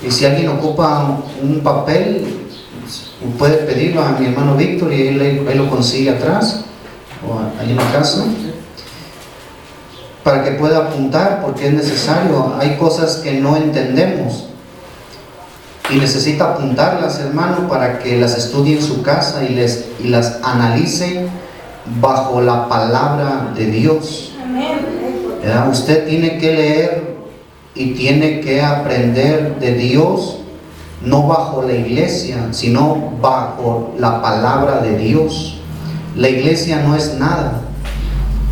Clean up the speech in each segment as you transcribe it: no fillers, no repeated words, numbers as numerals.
Y si alguien ocupa un papel, puede pedirlo a mi hermano Víctor y él lo consigue atrás o ahí en la casa, para que pueda apuntar, porque es necesario. Hay cosas que no entendemos y necesita apuntarlas, hermano, para que las estudie en su casa y las analice bajo la palabra de Dios. ¿Verdad? Usted tiene que leer y tiene que aprender de Dios, no bajo la iglesia, sino bajo la palabra de Dios. La iglesia no es nada.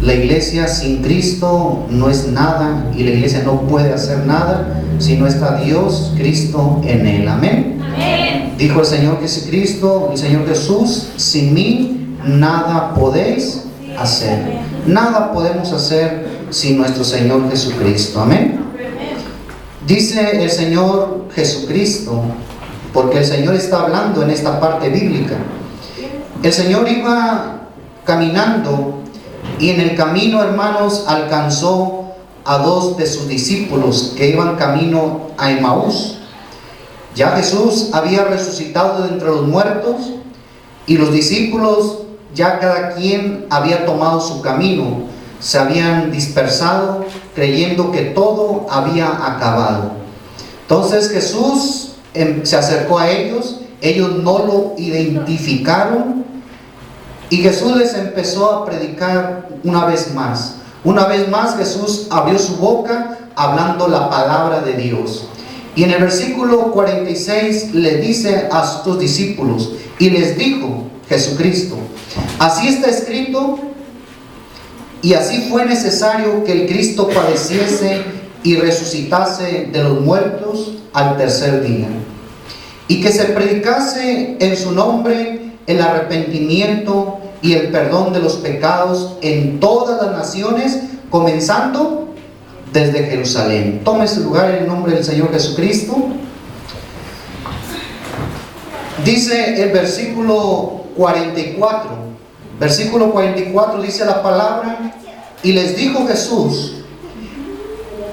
La iglesia sin Cristo no es nada, y la iglesia no puede hacer nada si no está Dios, Cristo en él. Amén. Amén. Dijo el Señor Jesucristo, el Señor Jesús: sin mí nada podéis hacer. Nada podemos hacer sin nuestro Señor Jesucristo. Amén. Dice el Señor Jesucristo, porque el Señor está hablando en esta parte bíblica. El Señor iba caminando y en el camino, hermanos, alcanzó a 2 de sus discípulos que iban camino a Emaús. Ya Jesús había resucitado de entre los muertos y los discípulos ya cada quien había tomado su camino. Se habían dispersado creyendo que todo había acabado. Entonces Jesús se acercó a ellos no lo identificaron y Jesús les empezó a predicar una vez más. Una vez más Jesús abrió su boca hablando la palabra de Dios. Y en el versículo 46 le dice a sus discípulos, y les dijo Jesucristo: así está escrito, y así fue necesario que el Cristo padeciese y resucitase de los muertos al tercer día, y que se predicase en su nombre el arrepentimiento y el perdón de los pecados en todas las naciones, comenzando desde Jerusalén. Tome su lugar en el nombre del Señor Jesucristo. Dice el versículo 44. Versículo 44 dice la palabra: y les dijo Jesús: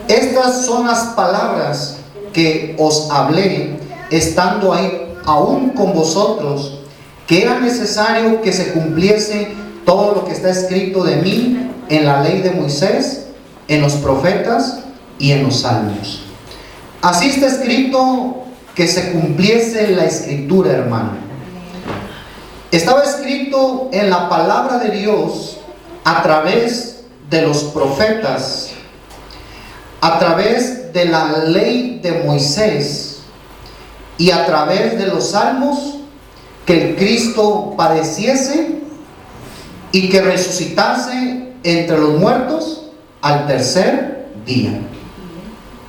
estas son las palabras que os hablé estando ahí aún con vosotros, que era necesario que se cumpliese todo lo que está escrito de mí en la ley de Moisés, en los profetas y en los salmos. Así está escrito que se cumpliese la escritura, hermano. Estaba escrito en la palabra de Dios a través de los profetas, a través de la ley de Moisés y a través de los salmos, que el Cristo padeciese y que resucitase entre los muertos al tercer día.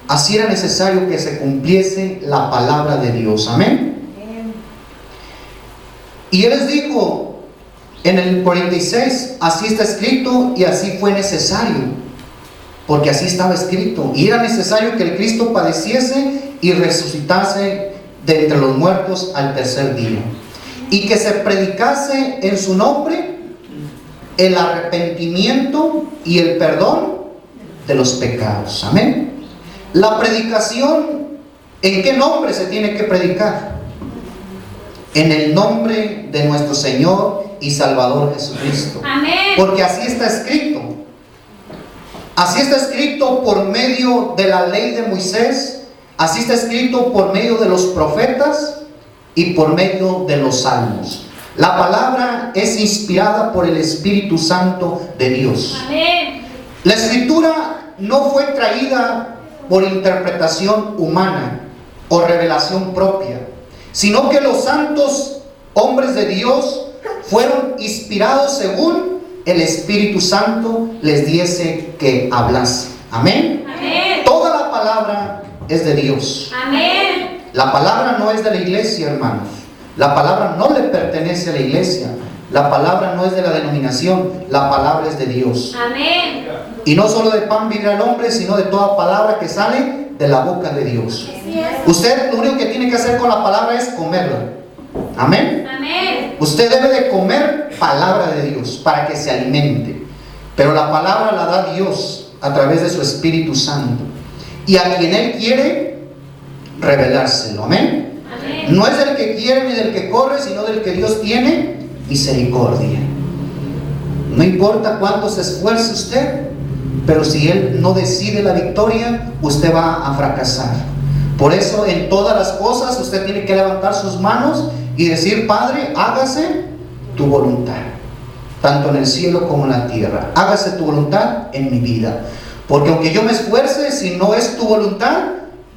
Así era necesario que se cumpliese la palabra de Dios. Amén. Y Él les dijo en el 46, así está escrito y así fue necesario, porque así estaba escrito. Y era necesario que el Cristo padeciese y resucitase de entre los muertos al tercer día, y que se predicase en su nombre el arrepentimiento y el perdón de los pecados. Amén. La predicación, ¿en qué nombre se tiene que predicar? En el nombre de nuestro Señor y Salvador Jesucristo. Amén. Porque así está escrito. Así está escrito por medio de la ley de Moisés, así está escrito por medio de los profetas y por medio de los salmos. La palabra es inspirada por el Espíritu Santo de Dios. Amén. La escritura no fue traída por interpretación humana o revelación propia, sino que los santos hombres de Dios fueron inspirados según el Espíritu Santo les diese que hablase. Amén. Amén. Toda la palabra es de Dios. Amén. La palabra no es de la iglesia, hermanos. La palabra no le pertenece a la iglesia. La palabra no es de la denominación. La palabra es de Dios. Amén. Y no solo de pan vivirá el hombre, sino de toda palabra que sale de la boca de Dios. Usted lo único que tiene que hacer con la palabra es comerla. Amén. Amén. Usted debe de comer palabra de Dios para que se alimente. Pero la palabra la da Dios a través de su Espíritu Santo. Y a quien Él quiere, revelárselo. Amén. No es del que quiere ni del que corre, sino del que Dios tiene misericordia. No importa cuánto se esfuerce usted, pero si Él no decide la victoria, usted va a fracasar. Por eso en todas las cosas usted tiene que levantar sus manos y decir: Padre, hágase tu voluntad, tanto en el cielo como en la tierra. Hágase tu voluntad en mi vida. Porque aunque yo me esfuerce, si no es tu voluntad,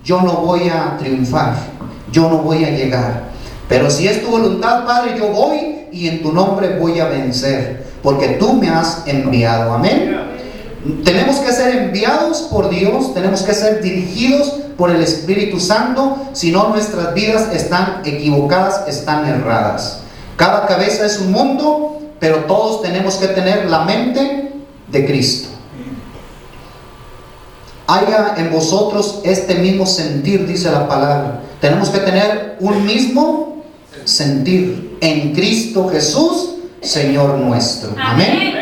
yo no voy a triunfar, yo no voy a llegar. Pero si es tu voluntad, Padre, yo voy y en tu nombre voy a vencer, porque tú me has enviado. Amén. Tenemos que ser enviados por Dios, tenemos que ser dirigidos por el Espíritu Santo, si no nuestras vidas están equivocadas, están erradas. Cada cabeza es un mundo, pero todos tenemos que tener la mente de Cristo. Haya en vosotros este mismo sentir, dice la palabra. Tenemos que tener un mismo sentir en Cristo Jesús, Señor nuestro. Amén.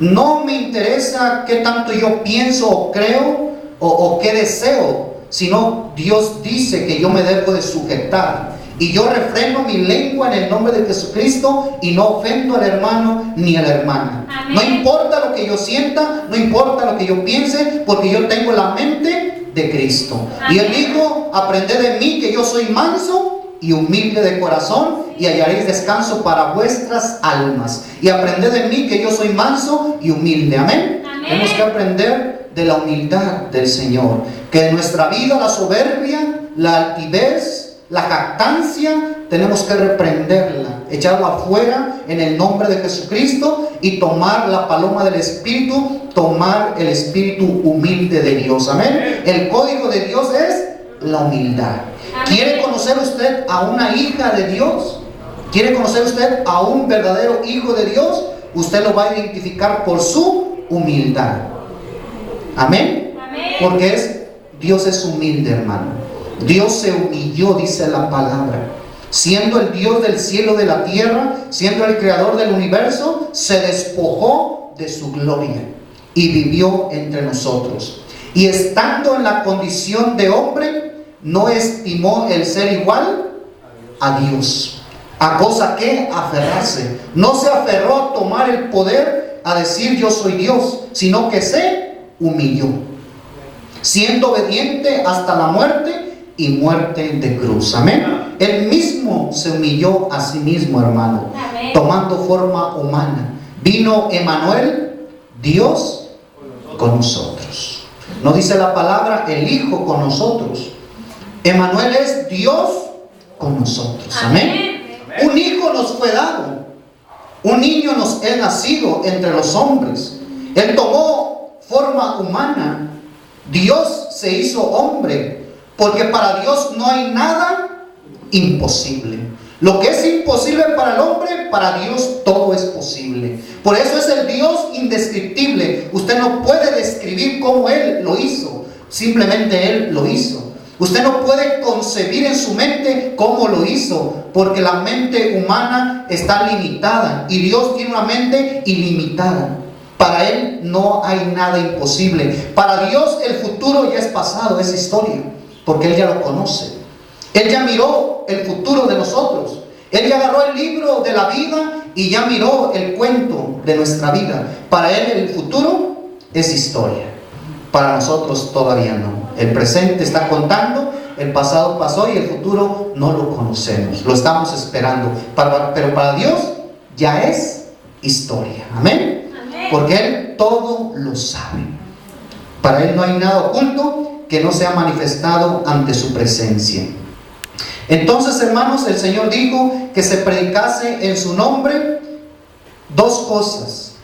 No me interesa qué tanto yo pienso o creo o qué deseo, sino Dios dice que yo me debo de sujetar. Y yo refreno mi lengua en el nombre de Jesucristo y no ofendo al hermano ni a la hermana. Amén. No importa lo que yo sienta, no importa lo que yo piense, porque yo tengo la mente de Cristo. Amén. Y Él dijo: aprended de mí, que yo soy manso y humilde de corazón, y hallaréis descanso para vuestras almas. Y aprended de mí, que yo soy manso y humilde. Amén. Amén. Tenemos que aprender de la humildad del Señor. Que en nuestra vida la soberbia, la altivez, la jactancia, tenemos que reprenderla, echarla afuera en el nombre de Jesucristo y tomar la paloma del Espíritu, tomar el espíritu humilde de Dios. Amén. El código de Dios es la humildad. ¿Quiere conocer usted a una hija de Dios? ¿Quiere conocer usted a un verdadero hijo de Dios? Usted lo va a identificar por su humildad. Amén. Porque Dios es humilde, hermano. Dios se humilló, dice la palabra. Siendo el Dios del cielo y de la tierra, siendo el creador del universo, se despojó de su gloria y vivió entre nosotros. Y estando en la condición de hombre, no estimó el ser igual a Dios, a cosa que aferrarse. No se aferró a tomar el poder, a decir yo soy Dios, sino que se humilló, siendo obediente hasta la muerte y muerte de cruz. Amén. Él mismo se humilló a sí mismo, hermano. Amén. Tomando forma humana. Vino Emmanuel, Dios con nosotros. No dice la palabra el Hijo con nosotros. Emmanuel es Dios con nosotros. Amén. Amén. Un hijo nos fue dado, un niño nos es nacido entre los hombres. Él tomó forma humana. Dios se hizo hombre, porque para Dios no hay nada imposible. Lo que es imposible para el hombre, para Dios todo es posible. Por eso es el Dios indescriptible. Usted no puede describir cómo Él lo hizo. Simplemente Él lo hizo. Usted no puede concebir en su mente cómo lo hizo, porque la mente humana está limitada y Dios tiene una mente ilimitada. Para Él no hay nada imposible. Para Dios el futuro ya es pasado, es historia, porque Él ya lo conoce. Él ya miró el futuro de nosotros. Él ya agarró el libro de la vida y ya miró el cuento de nuestra vida. Para Él el futuro es historia. Para nosotros todavía no. El presente está contando, el pasado pasó y el futuro no lo conocemos. Lo estamos esperando. Pero para Dios ya es historia. Amén. Porque Él todo lo sabe. Para Él no hay nada oculto que no sea manifestado ante su presencia. Entonces, hermanos, el Señor dijo que se predicase en su nombre dos cosas.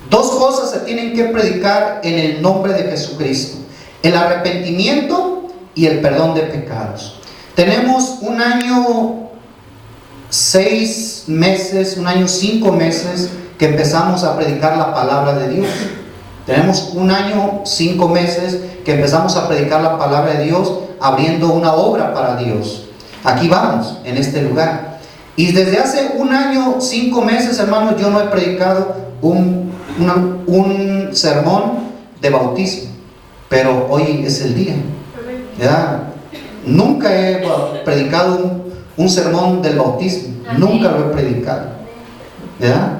Dos cosas se tienen que predicar en el nombre de Jesucristo: el arrepentimiento y el perdón de pecados. Tenemos un año 6 meses, un año 5 meses que empezamos a predicar la palabra de Dios. Tenemos un año 5 meses que empezamos a predicar la palabra de Dios, abriendo una obra para Dios. Aquí vamos, en este lugar. Y desde hace un año 5 meses, hermanos, yo no he predicado un sermón de bautismo, pero hoy es el día, ¿verdad? Nunca he predicado un sermón del bautismo. Nunca lo he predicado. ¿Verdad?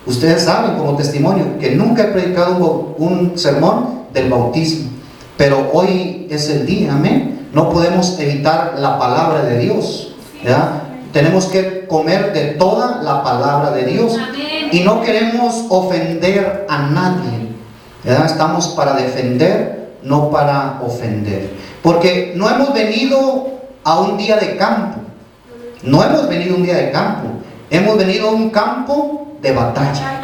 Ustedes saben como testimonio que nunca he predicado un sermón del bautismo. Pero hoy es el día, amén. No podemos evitar la palabra de Dios, ¿verdad? Tenemos que comer de toda la palabra de Dios. Y no queremos ofender a nadie, ¿verdad? Estamos para defender, no para ofender. Porque no hemos venido a un día de campo. No hemos venido a un día de campo. Hemos venido a un campo de batalla.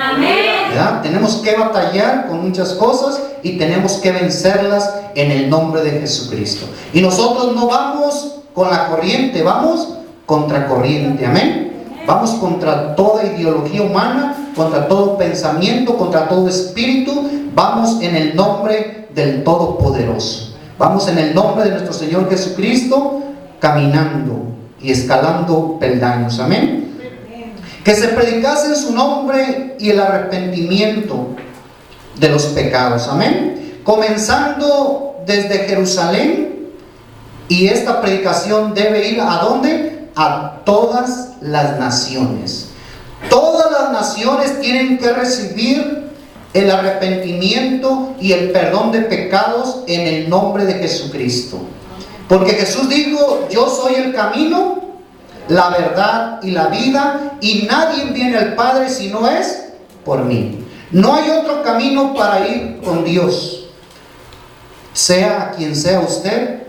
¿Verdad? Tenemos que batallar con muchas cosas y tenemos que vencerlas en el nombre de Jesucristo. Y nosotros no vamos con la corriente, vamos contra corriente. Amén. Vamos contra toda ideología humana, contra todo pensamiento, contra todo espíritu. Vamos en el nombre del Todopoderoso. Vamos en el nombre de nuestro Señor Jesucristo, caminando y escalando peldaños. Amén. Que se predicase en su nombre y el arrepentimiento de los pecados. Amén. Comenzando desde Jerusalén. Y esta predicación debe ir ¿a dónde? A todas las naciones. Todas las naciones tienen que recibir el arrepentimiento y el perdón de pecados en el nombre de Jesucristo. Porque Jesús dijo: yo soy el camino, la verdad y la vida, y nadie viene al Padre si no es por mí. No hay otro camino para ir con Dios. Sea quien sea usted,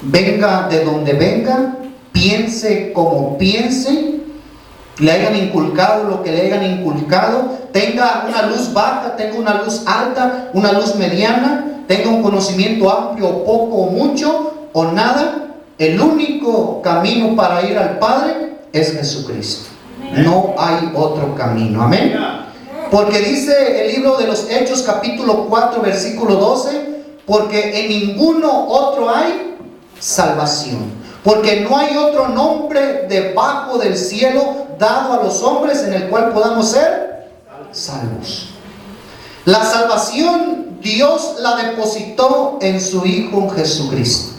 venga de donde venga, piense como piense, le hayan inculcado lo que le hayan inculcado, tenga una luz baja, tenga una luz alta, una luz mediana, tenga un conocimiento amplio o poco o mucho o nada. El único camino para ir al Padre es Jesucristo. No hay otro camino. Amén. Porque dice el libro de los Hechos capítulo 4 versículo 12: porque en ninguno otro hay salvación. Porque no hay otro nombre debajo del cielo dado a los hombres en el cual podamos ser salvos. La salvación Dios la depositó en su Hijo Jesucristo.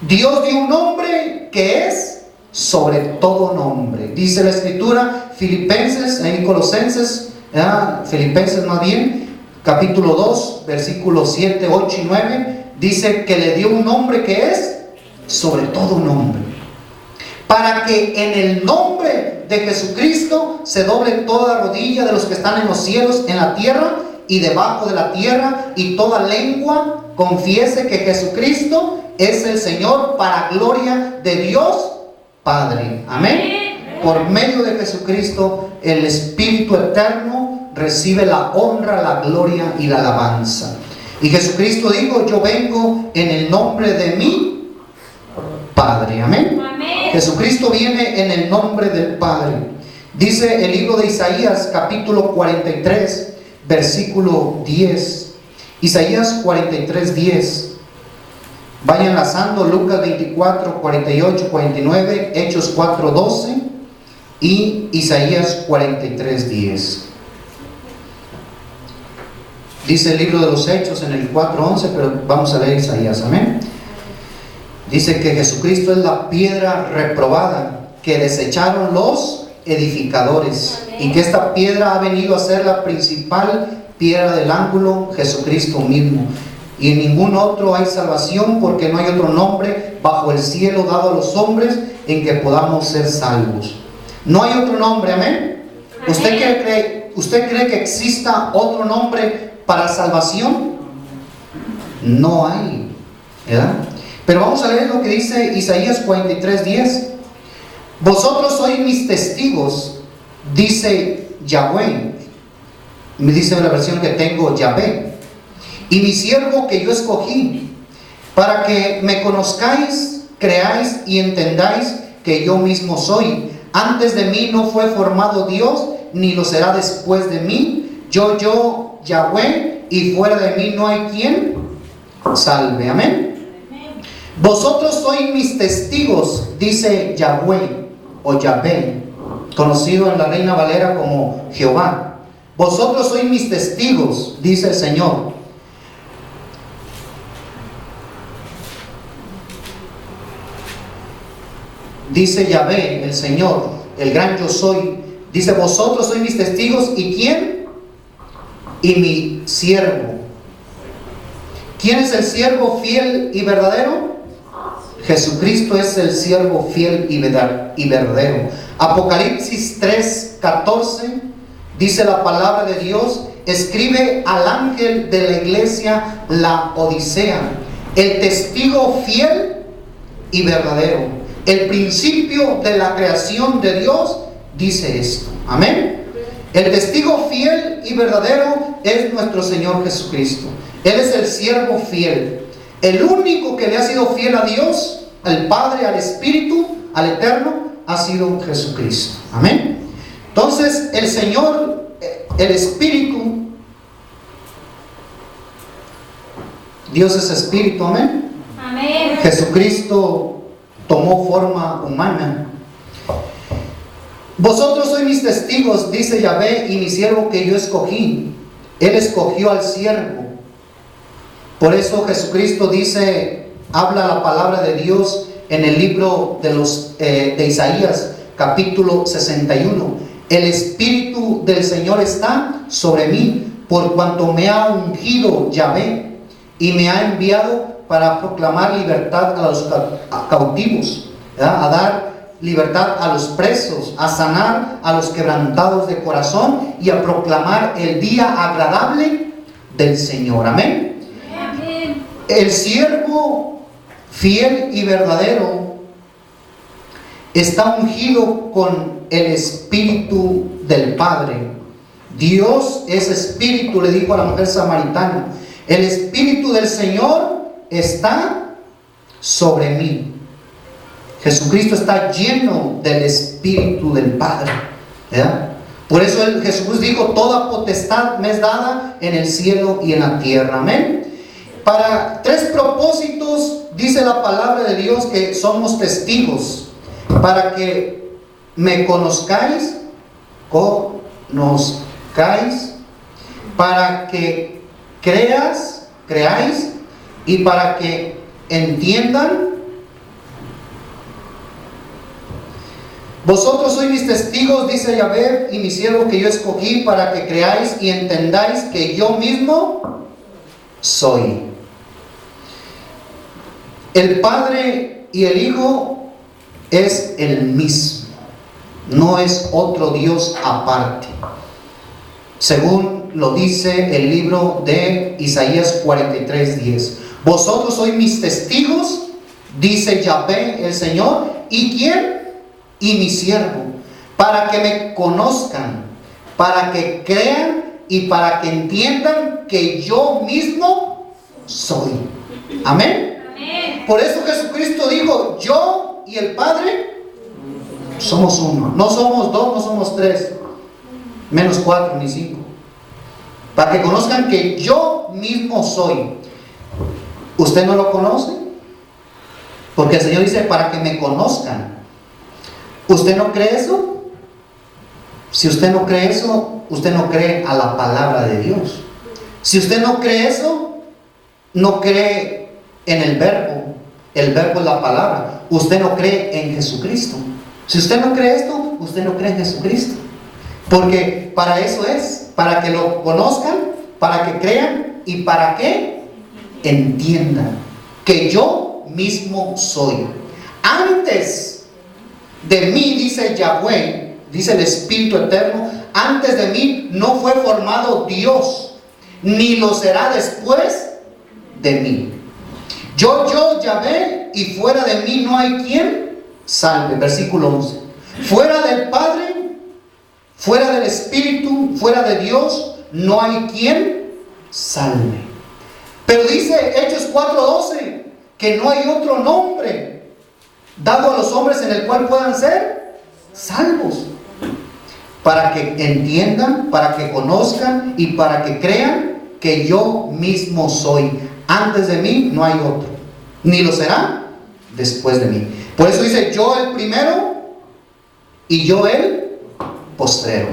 Dios dio un nombre que es sobre todo nombre. Dice la Escritura, Filipenses, en Colosenses, Filipenses más bien, capítulo 2, versículos 7, 8 y 9, dice que le dio un nombre que es sobre todo nombre. Para que en el nombre de Jesucristo se doble toda rodilla de los que están en los cielos, en la tierra y debajo de la tierra, y toda lengua confiese que Jesucristo es el Señor, para gloria de Dios Padre. Amén. Por medio de Jesucristo, el Espíritu Eterno recibe la honra, la gloria y la alabanza. Y Jesucristo dijo: yo vengo en el nombre de mi Padre. Amén. Jesucristo viene en el nombre del Padre. Dice el libro de Isaías capítulo 43 versículo 10. Isaías 43, 10. Vayan enlazando Lucas 24, 48, 49, Hechos 4, 12 y Isaías 43, 10. Dice el libro de los Hechos en el 4, 11, pero vamos a leer Isaías. Amén. Dice que Jesucristo es la piedra reprobada que desecharon los edificadores. Amén. Y que esta piedra ha venido a ser la principal piedra del ángulo, Jesucristo mismo. Y en ningún otro hay salvación, porque no hay otro nombre bajo el cielo dado a los hombres en que podamos ser salvos. No hay otro nombre. Amén. ¿Usted cree que exista otro nombre para salvación? No hay, ¿verdad? Pero vamos a leer lo que dice Isaías 43, 10. Vosotros sois mis testigos, dice Yahweh. Me dice la versión que tengo, Yahvé. Y mi siervo que yo escogí, para que me conozcáis, creáis y entendáis que yo mismo soy. Antes de mí no fue formado Dios, ni lo será después de mí. Yo, Yahweh, y fuera de mí no hay quien salve. Amén. Vosotros sois mis testigos, dice Yahweh o Yahvé, conocido en la Reina Valera como Jehová. Vosotros sois mis testigos, dice el Señor. dice Yahvé, el Señor, el gran yo soy, dice: vosotros sois mis testigos. ¿Y quién? Y mi siervo. ¿Quién es el siervo fiel y verdadero? Jesucristo es el siervo fiel y verdadero. Apocalipsis 3:14 dice la palabra de Dios: escribe al ángel de la iglesia la Odisea, el testigo fiel y verdadero, el principio de la creación de Dios, dice esto. Amén. El testigo fiel y verdadero es nuestro Señor Jesucristo. Él es el siervo fiel, el único que le ha sido fiel a Dios, al Padre, al Espíritu, al Eterno, ha sido Jesucristo. Amén. Entonces el Señor, el Espíritu, Dios es Espíritu. Amén. Amén. Jesucristo tomó forma humana. Vosotros sois mis testigos, dice Yahvé, y mi siervo que yo escogí. Él escogió al siervo. Por eso Jesucristo dice, habla la palabra de Dios en el libro de Isaías, capítulo 61. El Espíritu del Señor está sobre mí, por cuanto me ha ungido Yahvé, y me ha enviado para proclamar libertad a los cautivos, ¿verdad? A dar libertad a los presos, a sanar a los quebrantados de corazón y a proclamar el día agradable del Señor. Amén. Amén. El siervo fiel y verdadero está ungido con el Espíritu del Padre. Dios es Espíritu, le dijo a la mujer samaritana. El Espíritu del Señor está sobre mí. Jesucristo está lleno del Espíritu del Padre, ¿verdad? Por eso Jesús dijo: toda potestad me es dada en el cielo y en la tierra. Amén. Para tres propósitos dice la palabra de Dios que somos testigos: para que me conozcáis, para que creáis, y para que entiendan. Vosotros sois mis testigos, dice Yahvé, y mi siervo que yo escogí, para que creáis y entendáis que yo mismo soy. El Padre y el Hijo es el mismo, no es otro Dios aparte, según lo dice el libro de Isaías 43:10. Vosotros sois mis testigos, dice Yahvé el Señor. ¿Y quién? Y mi siervo, para que me conozcan, para que crean y para que entiendan que yo mismo soy. Amén. Amén. Por eso Jesucristo dijo: yo y el Padre somos uno. No somos dos, no somos tres, menos 4 ni 5. Para que conozcan que yo mismo soy. ¿Usted no lo conoce? Porque el Señor dice: para que me conozcan. ¿Usted no cree eso? Si usted no cree eso, usted no cree a la palabra de Dios. Si usted no cree eso, no cree en el verbo. El verbo es la palabra. Usted no cree en Jesucristo. Si usted no cree esto, usted no cree en Jesucristo. Porque para eso es, para que lo conozcan, para que crean y para que entiendan que yo mismo soy. Antes de mí, dice Yahvé, dice el Espíritu Eterno, antes de mí no fue formado Dios, ni lo será después de mí. Yo, Yahvé, y fuera de mí no hay quien salve. Versículo 11. Fuera del Padre, fuera del Espíritu, fuera de Dios, no hay quien salve. Pero dice Hechos 4:12 que no hay otro nombre dado a los hombres en el cual puedan ser salvos. Para que entiendan, para que conozcan y para que crean que yo mismo soy. Antes de mí no hay otro, ni lo será después de mí. Por eso dice: yo el primero y yo el postrero.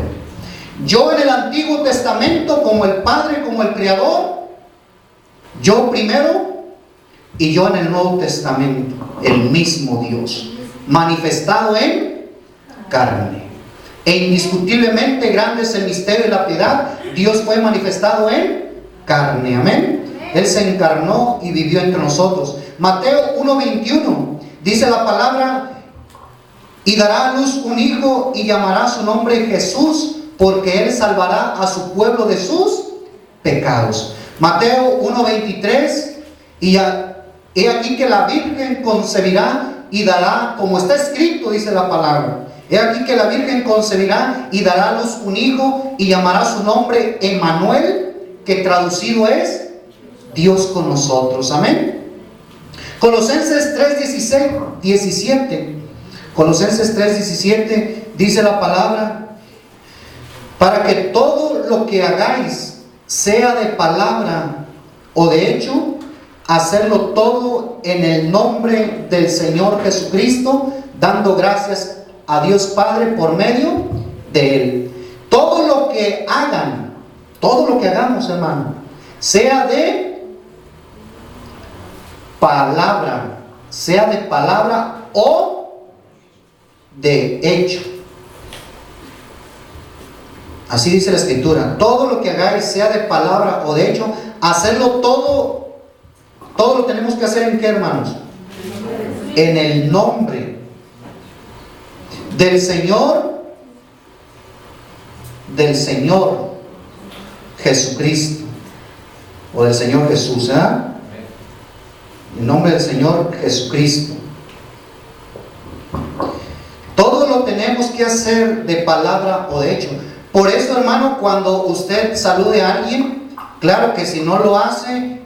Yo en el Antiguo Testamento como el Padre, como el Creador. Yo primero y yo en el Nuevo Testamento, el mismo Dios. manifestado en carne. E indiscutiblemente grande es el misterio de la piedad. Dios fue manifestado en carne. Amén. Él se encarnó y vivió entre nosotros. Mateo 1:21 dice la palabra: y dará a luz un hijo y llamará su nombre Jesús, porque él salvará a su pueblo de sus pecados. Mateo 1:23, y he aquí que la Virgen concebirá y dará, como está escrito, dice la palabra, he aquí que la Virgen concebirá y dará a luz un hijo y llamará su nombre Emmanuel, que traducido es Dios con nosotros. Amén. Colosenses 3:17. Colosenses 3:17 dice la palabra: para que todo lo que hagáis, sea de palabra o de hecho, hacerlo todo en el nombre del Señor Jesucristo, dando gracias a Dios Padre por medio de Él. Todo lo que hagan, todo lo que hagamos, hermano, sea de palabra o de hecho. Así dice la Escritura: todo lo que hagáis, sea de palabra o de hecho, hacerlo todo lo tenemos que hacer ¿en qué, hermanos? En el nombre del Señor Jesucristo, o del Señor Jesús, en nombre del Señor Jesucristo. Todo lo tenemos que hacer de palabra o de hecho. Por eso, hermano, cuando usted salude a alguien, claro que si no lo hace,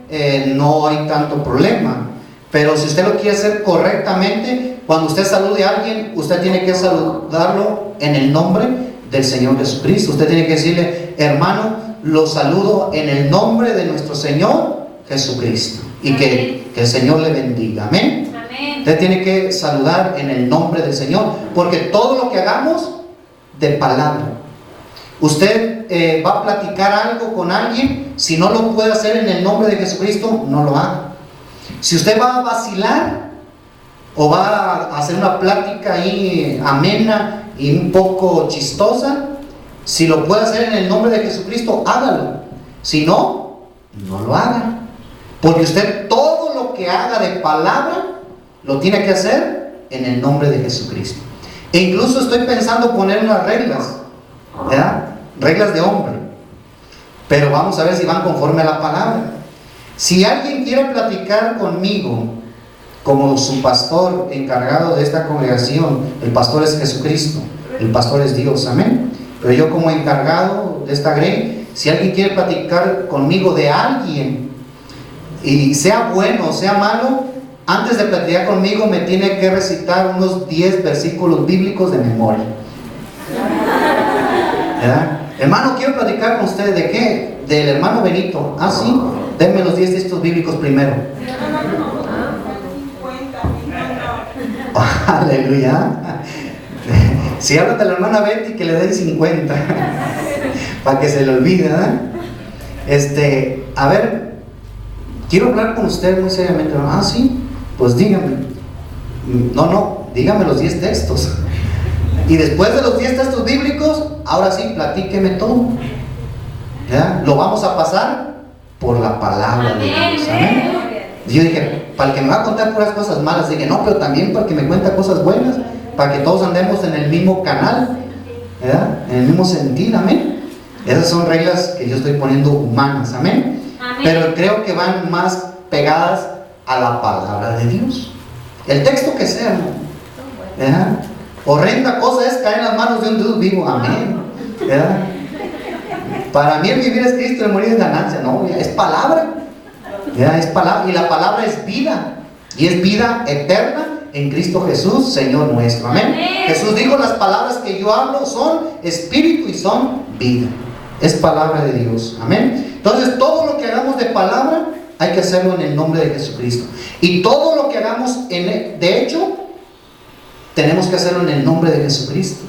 no hay tanto problema. Pero si usted lo quiere hacer correctamente, cuando usted salude a alguien, usted tiene que saludarlo en el nombre del Señor Jesucristo. Usted tiene que decirle: hermano, lo saludo en el nombre de nuestro Señor Jesucristo. Y que el Señor le bendiga. Amén. Usted tiene que saludar en el nombre del Señor, porque todo lo que hagamos, de palabra. Usted va a platicar algo con alguien, si no lo puede hacer en el nombre de Jesucristo, no lo haga. Si usted va a vacilar o va a hacer una plática ahí amena y un poco chistosa, si lo puede hacer en el nombre de Jesucristo, hágalo. Si no, no lo haga. Porque usted todo lo que haga de palabra lo tiene que hacer en el nombre de Jesucristo. E incluso estoy pensando poner unas reglas, ¿verdad? Reglas de hombre, pero vamos a ver si van conforme a la palabra. Si alguien quiere platicar conmigo como su pastor encargado de esta congregación, el pastor es Jesucristo, el pastor es Dios, amén. Pero yo como encargado de esta grey, si alguien quiere platicar conmigo de alguien, y sea bueno o sea malo, antes de platicar conmigo me tiene que recitar unos 10 versículos bíblicos de memoria, ¿verdad? Hermano, quiero platicar con ustedes. ¿De qué? Del hermano Benito. Ah, sí, denme los 10 textos bíblicos primero. Aleluya. Si hablan de la hermana Betty, que le den 50 para que se le olvide, ¿eh? A ver, quiero hablar con usted muy seriamente. Ah, sí, pues dígame. No, dígame los 10 textos. Y después de los 10 textos bíblicos, ahora sí, platíqueme todo. ¿Ya? Lo vamos a pasar por la palabra de Dios. Amén. Y yo dije, para el que me va a contar puras cosas malas, dije, no, pero también para el que me cuenta cosas buenas, para que todos andemos en el mismo canal, ¿verdad? En el mismo sentido. Amén. Esas son reglas que yo estoy poniendo humanas. Amén. Pero creo que van más pegadas a la palabra de Dios. El texto que sea, ¿no? ¿Verdad? Horrenda cosa es caer en las manos de un Dios vivo. Amén. ¿Verdad? Para mí el vivir es Cristo, el morir es ganancia. No, es palabra. ¿Verdad? Es palabra. Y la palabra es vida. Y es vida eterna en Cristo Jesús, Señor nuestro. Amén. Jesús dijo: las palabras que yo hablo son espíritu y son vida. Es palabra de Dios. Amén. Entonces todo lo que hagamos de palabra hay que hacerlo en el nombre de Jesucristo. Y todo lo que hagamos de hecho, tenemos que hacerlo en el nombre de Jesucristo.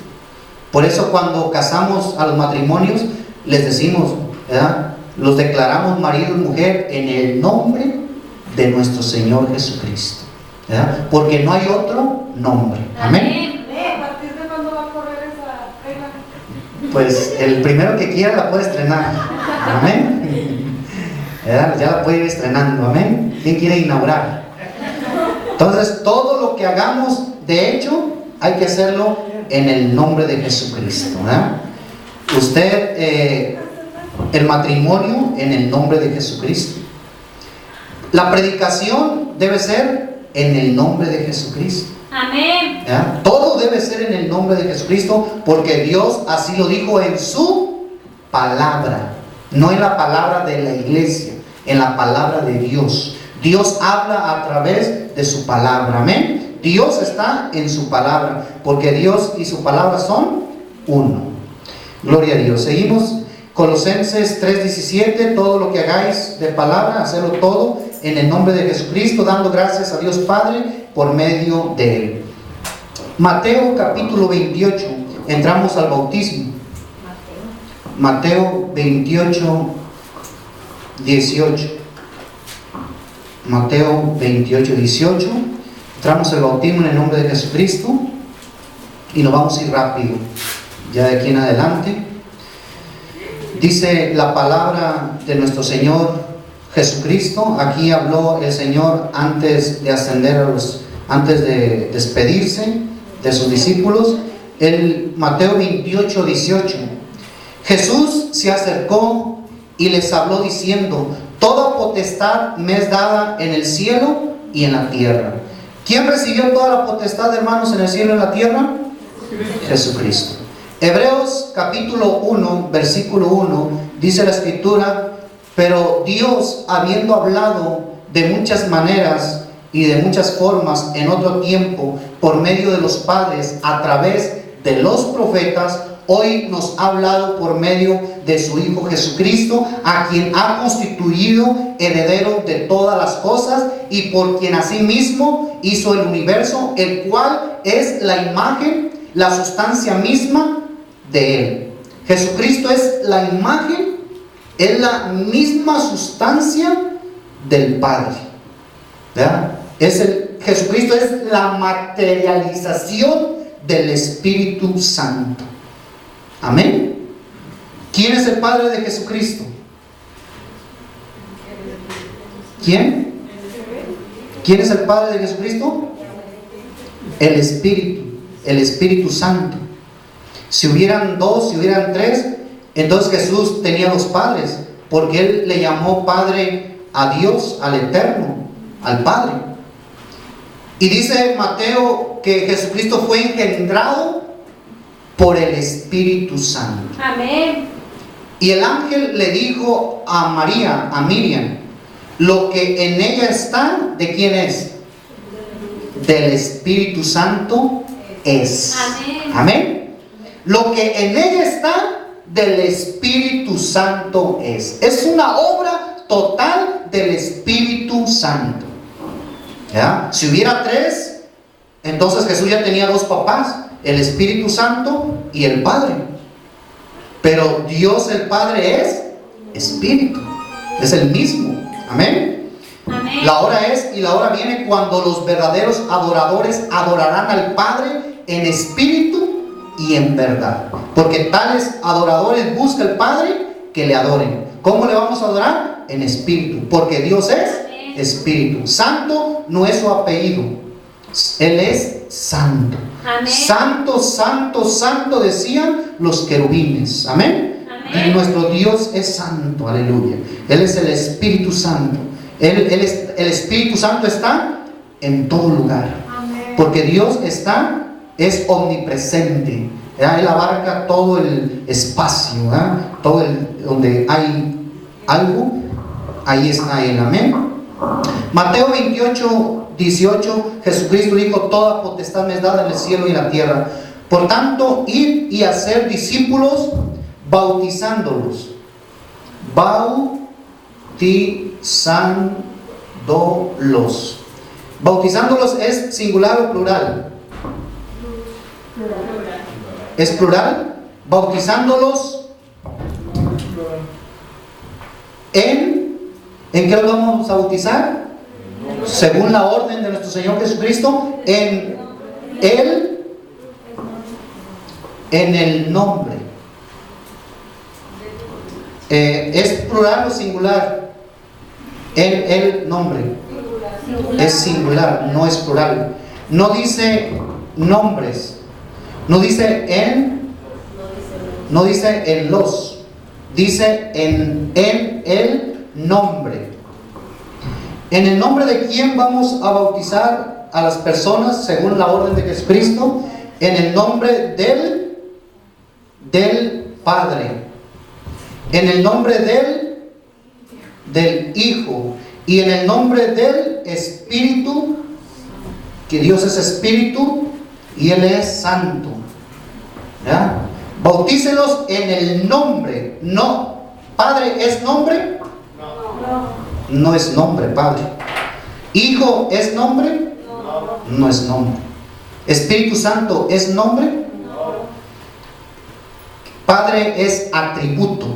Por eso cuando casamos a los matrimonios, les decimos, ¿verdad? Los declaramos marido y mujer en el nombre de nuestro Señor Jesucristo, ¿verdad? Porque no hay otro nombre. Amén. ¿A partir de cuándo va a correr esa regla? Pues el primero que quiera la puede estrenar. Amén. Ya la puede ir estrenando. Amén. ¿Quién quiere inaugurar? Entonces, todo lo que hagamos, de hecho, hay que hacerlo en el nombre de Jesucristo. Usted, el matrimonio en el nombre de Jesucristo. La predicación debe ser en el nombre de Jesucristo. Amén. Todo debe ser en el nombre de Jesucristo, porque Dios así lo dijo en su palabra, no en la palabra de la iglesia, en la palabra de Dios. Dios habla a través de su palabra. Amén. Dios está en su palabra, porque Dios y su palabra son uno. Gloria a Dios. Seguimos. Colosenses 3:17, todo lo que hagáis de palabra, hacerlo todo en el nombre de Jesucristo, dando gracias a Dios Padre por medio de Él. Mateo capítulo 28, entramos al bautismo. Mateo 28, 18. Mateo 28, 18. Entramos al bautismo en el nombre de Jesucristo y nos vamos a ir rápido, ya de aquí en adelante. Dice la palabra de nuestro Señor Jesucristo. Aquí habló el Señor antes de ascender antes de despedirse de sus discípulos. El Mateo 28, 18. Jesús se acercó y les habló diciendo: toda potestad me es dada en el cielo y en la tierra. ¿Quién recibió toda la potestad, hermanos, en el cielo y en la tierra? Jesucristo. Hebreos capítulo 1, versículo 1, dice la escritura: pero Dios, habiendo hablado de muchas maneras y de muchas formas en otro tiempo por medio de los padres a través de los profetas, hoy nos ha hablado por medio de su Hijo Jesucristo, a quien ha constituido heredero de todas las cosas y por quien asimismo hizo el universo, el cual es la imagen, la sustancia misma de Él. Jesucristo es la imagen, es la misma sustancia del Padre. ¿Verdad? Jesucristo es la materialización del Espíritu Santo. Amén. ¿Quién es el Padre de Jesucristo? ¿Quién? ¿Quién es el Padre de Jesucristo? El Espíritu Santo. Si hubieran dos, si hubieran tres, entonces Jesús tenía dos padres, porque Él le llamó Padre a Dios, al Eterno, al Padre. Y dice Mateo que Jesucristo fue engendrado por el Espíritu Santo. Amén. Y el ángel le dijo a María, a Miriam: lo que en ella está, ¿de quién es? Del Espíritu Santo es. Amén. Amén. Lo que en ella está, del Espíritu Santo es. Es una obra total del Espíritu Santo. ¿Ya? Si hubiera tres, entonces Jesús ya tenía dos papás, el Espíritu Santo y el Padre. Pero Dios el Padre es Espíritu, es el mismo. Amén. Amén. La hora es y la hora viene cuando los verdaderos adoradores adorarán al Padre en espíritu y en verdad, porque tales adoradores busca el Padre que le adoren. ¿Cómo le vamos a adorar? En espíritu, porque Dios es Espíritu. Santo no es su apellido, Él es santo. Amén. Santo, santo, santo, decían los querubines. Amén. Amén. Y nuestro Dios es santo, aleluya. Él es el Espíritu Santo. El Espíritu Santo está en todo lugar. Amén. Porque Dios es omnipresente. ¿Verdad? Él abarca todo el espacio, ¿verdad? Donde hay algo, ahí está Él. Amén. Mateo 28, 18, Jesucristo dijo: toda potestad me es dada en el cielo y en la tierra. Por tanto, id y hacer discípulos, bautizándolos. Bautizándolos. Bautizándolos es singular o plural. ¿Es plural? Bautizándolos ¿en qué los vamos a bautizar? Según la orden de nuestro Señor Jesucristo, en Él en el nombre. ¿Es plural o singular? El nombre. Es singular, no es plural. No dice nombres. No dice en. No dice en los. Dice en el nombre. ¿En el nombre de quién vamos a bautizar a las personas según la orden de Jesucristo? En el nombre del Padre. En el nombre del Hijo. Y en el nombre del Espíritu, que Dios es Espíritu y Él es Santo. ¿Ya? Bautícelos en el nombre. No. ¿Padre es nombre? No es nombre, Padre. ¿Hijo es nombre? No es nombre. ¿Espíritu Santo es nombre? Padre es atributo.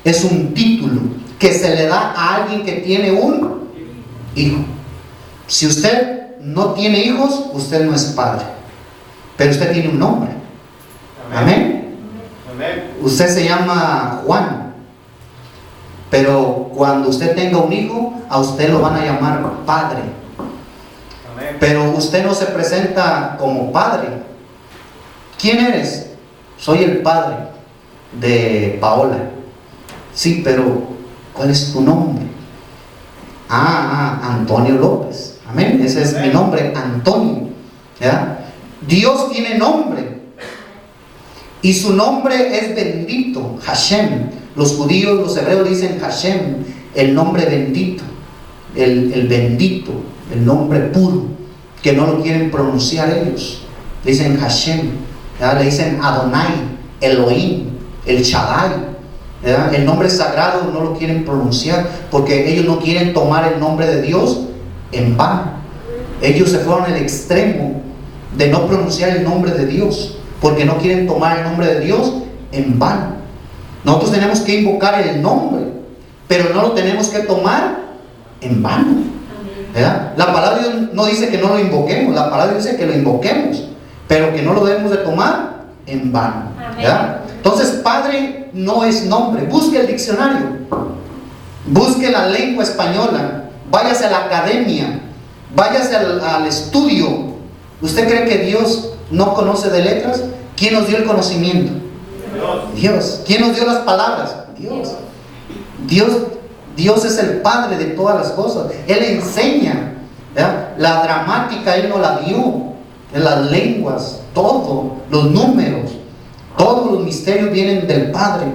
Es un título que se le da a alguien que tiene un hijo. Si usted no tiene hijos, usted no es padre, pero usted tiene un nombre. Amén. Usted se llama Juan, pero cuando usted tenga un hijo, a usted lo van a llamar padre. Pero usted no se presenta como padre. ¿Quién eres? Soy el padre de Paola. Sí, pero ¿cuál es tu nombre? Antonio López. Amén. Ese es mi nombre, Antonio. ¿Ya? Dios tiene nombre. Y su nombre es bendito, Hashem. Los judíos, los hebreos dicen Hashem, el nombre bendito, el bendito, el nombre puro, que no lo quieren pronunciar ellos. Dicen Hashem, ¿ya? Le dicen Adonai, Elohim, el Shaddai. ¿Ya? El nombre sagrado no lo quieren pronunciar porque ellos no quieren tomar el nombre de Dios en vano. Ellos se fueron al extremo de no pronunciar el nombre de Dios porque no quieren tomar el nombre de Dios en vano. Nosotros tenemos que invocar el nombre, pero no lo tenemos que tomar en vano. ¿Ya? La palabra de Dios no dice que no lo invoquemos, la palabra dice que lo invoquemos, pero que no lo debemos de tomar en vano. ¿Ya? Entonces, Padre no es nombre. Busque el diccionario, busque la lengua española, váyase a la academia, váyase al estudio. ¿Usted cree que Dios no conoce de letras? ¿Quién nos dio el conocimiento? Dios. ¿Quién nos dio las palabras? Dios es el Padre de todas las cosas. Él enseña. ¿Ya? La gramática Él nos la dio, en las lenguas, todo, los números, todos los misterios vienen del Padre.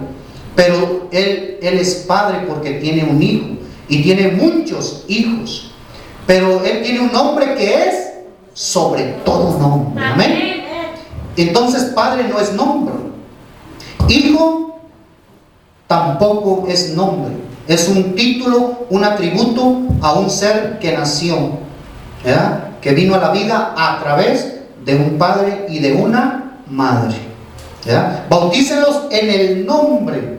Pero Él es Padre porque tiene un hijo y tiene muchos hijos. Pero Él tiene un nombre que es sobre todo nombre. Amén. Entonces Padre no es nombre. Hijo tampoco es nombre. Es un título, un atributo a un ser que nació, ¿verdad? Que vino a la vida a través de un padre y de una madre. ¿Ya? Bautícenlos en el nombre.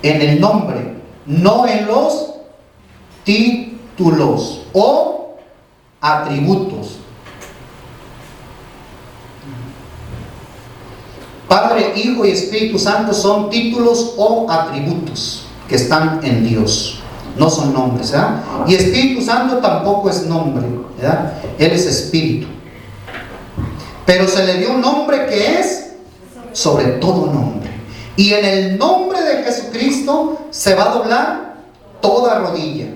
En el nombre, no en los títulos o atributos. Padre, Hijo y Espíritu Santo son títulos o atributos que están en Dios, no son nombres. ¿Ya? Y Espíritu Santo tampoco es nombre. ¿Ya? Él es Espíritu. Pero se le dio un nombre que es sobre todo nombre. Y en el nombre de Jesucristo se va a doblar toda rodilla.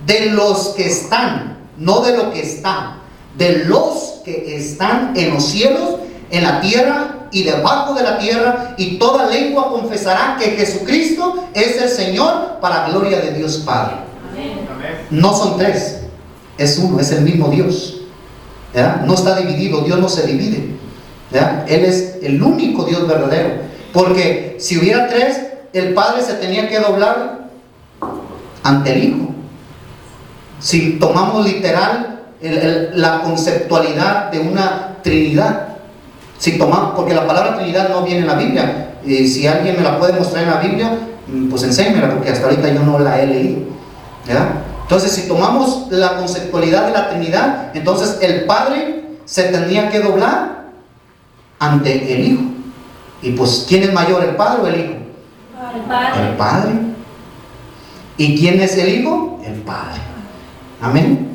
De los que están, no de lo que está, de los que están en los cielos, en la tierra y debajo de la tierra, y toda lengua confesará que Jesucristo es el Señor, para gloria de Dios Padre. Amén. No son tres, es uno, es el mismo Dios. ¿Ya? No está dividido, Dios no se divide. ¿Ya? Él es el único Dios verdadero. Porque si hubiera tres, el Padre se tenía que doblar ante el Hijo. Si tomamos literal la conceptualidad de una Trinidad, si tomamos, porque la palabra Trinidad no viene en la Biblia. Si alguien me la puede mostrar en la Biblia, pues enséñamela, porque hasta ahorita yo no la he leído. ¿Ya? Entonces, si tomamos la conceptualidad de la Trinidad, entonces el Padre se tenía que doblar ante el Hijo. Y pues, ¿quién es mayor, el Padre o el Hijo? El Padre. El Padre. ¿Y quién es el Hijo? El Padre. Amén.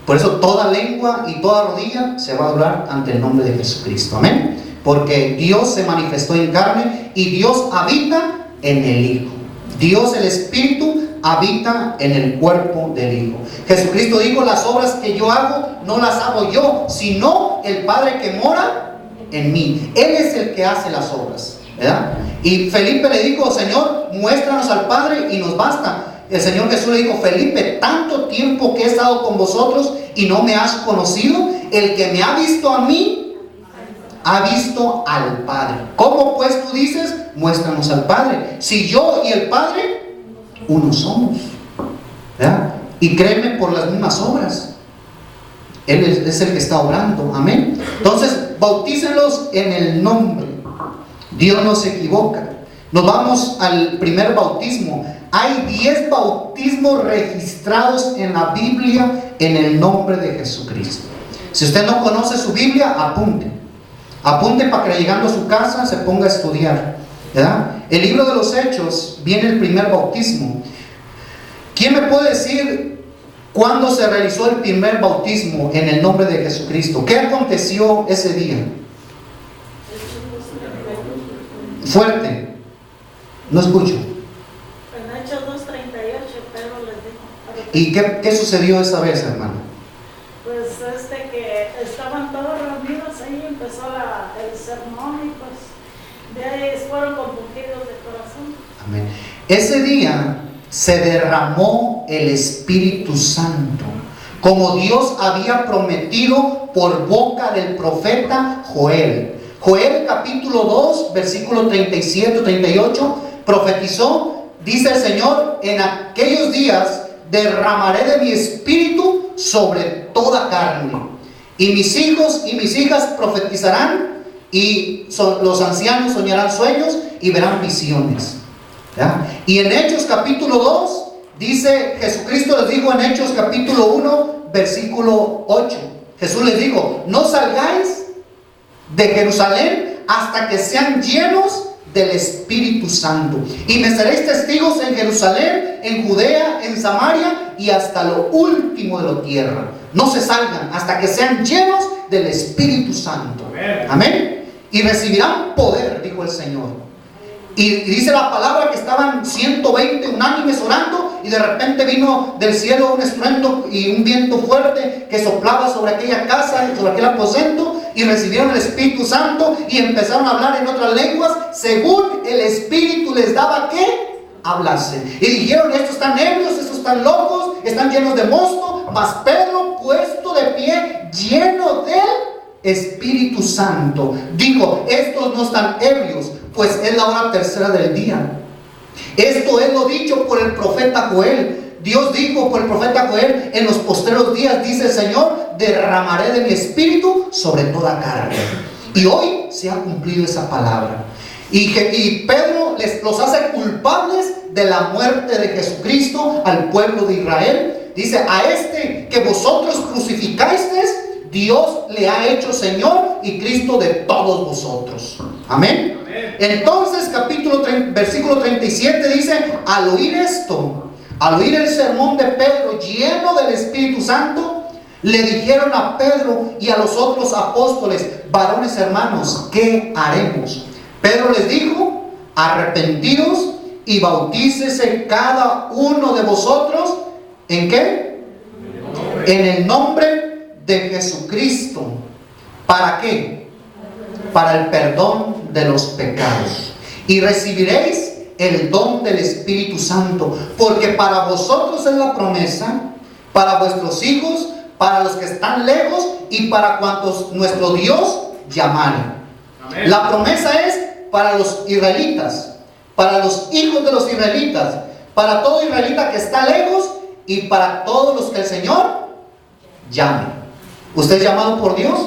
Por eso toda lengua y toda rodilla se va a doblar ante el nombre de Jesucristo. Amén. Porque Dios se manifestó en carne y Dios habita en el Hijo. Dios, el Espíritu, habita en el cuerpo del Hijo. Jesucristo dijo: las obras que yo hago no las hago yo, sino el Padre que mora en mí. Él es el que hace las obras, ¿verdad? Y Felipe le dijo: Señor, muéstranos al Padre y nos basta. El Señor Jesús le dijo: Felipe, tanto tiempo que he estado con vosotros y no me has conocido. El que me ha visto a mí, ha visto al Padre. ¿Cómo pues tú dices: muéstranos al Padre? Si yo y el Padre uno somos, ¿verdad? Y créeme, por las mismas obras. Él es el que está obrando. Amén. Entonces, bautícenlos en el nombre. Dios no se equivoca. Nos vamos al primer bautismo. Hay 10 bautismos registrados en la Biblia en el nombre de Jesucristo. Si usted no conoce su Biblia, apunte. Apunte para que llegando a su casa se ponga a estudiar, ¿verdad? El libro de los Hechos viene el primer bautismo. ¿Quién me puede decir cuándo se realizó el primer bautismo en el nombre de Jesucristo? ¿Qué aconteció ese día? Fuerte. No escucho. En Hechos 2:38, Pedro les dijo. ¿Y qué sucedió esa vez, hermano? Pues que estaban todos reunidos ahí, empezó el sermón y pues de ahí fueron compungidos de corazón. Amén. Ese día se derramó el Espíritu Santo, como Dios había prometido por boca del profeta Joel. Joel capítulo 2, versículo 37-38, profetizó, dice el Señor: en aquellos días derramaré de mi espíritu sobre toda carne, y mis hijos y mis hijas profetizarán, y los ancianos soñarán sueños y verán visiones. ¿Ya? Y en Hechos capítulo 2 dice, Jesucristo les dijo en Hechos capítulo 1 versículo 8, Jesús les dijo: no salgáis de Jerusalén hasta que sean llenos del Espíritu Santo, y me seréis testigos en Jerusalén, en Judea, en Samaria y hasta lo último de la tierra. No se salgan hasta que sean llenos del Espíritu Santo. Amén. Y recibirán poder, dijo el Señor. Y dice la palabra que estaban 120 unánimes orando, y de repente vino del cielo un estruendo y un viento fuerte que soplaba sobre aquella casa, sobre aquel aposento, y recibieron el Espíritu Santo y empezaron a hablar en otras lenguas según el Espíritu les daba que hablasen. Y dijeron: estos están ebrios, estos están locos, están llenos de mosto. Mas Pedro, puesto de pie, lleno del Espíritu Santo, dijo: estos no están ebrios, pues es la hora tercera del día. Esto es lo dicho por el profeta Joel. Dios dijo por el profeta Joel: en los postreros días, dice el Señor, derramaré de mi espíritu sobre toda carne. Y hoy se ha cumplido esa palabra. Y Pedro los hace culpables de la muerte de Jesucristo al pueblo de Israel. Dice: a este que vosotros crucificasteis, Dios le ha hecho Señor y Cristo de todos vosotros. Amén. Entonces versículo 37 dice: al oír esto, al oír el sermón de Pedro lleno del Espíritu Santo, le dijeron a Pedro y a los otros apóstoles: varones hermanos, ¿qué haremos? Pedro les dijo: arrepentidos y bautícese cada uno de vosotros. ¿En qué? En el nombre de Jesucristo. ¿Para qué? Para el perdón de los pecados, y recibiréis el don del Espíritu Santo, porque para vosotros es la promesa, para vuestros hijos, para los que están lejos y para cuantos nuestro Dios llamare. Amén. La promesa es para los israelitas, para los hijos de los israelitas, para todo israelita que está lejos y para todos los que el Señor llame. ¿Usted es llamado por Dios?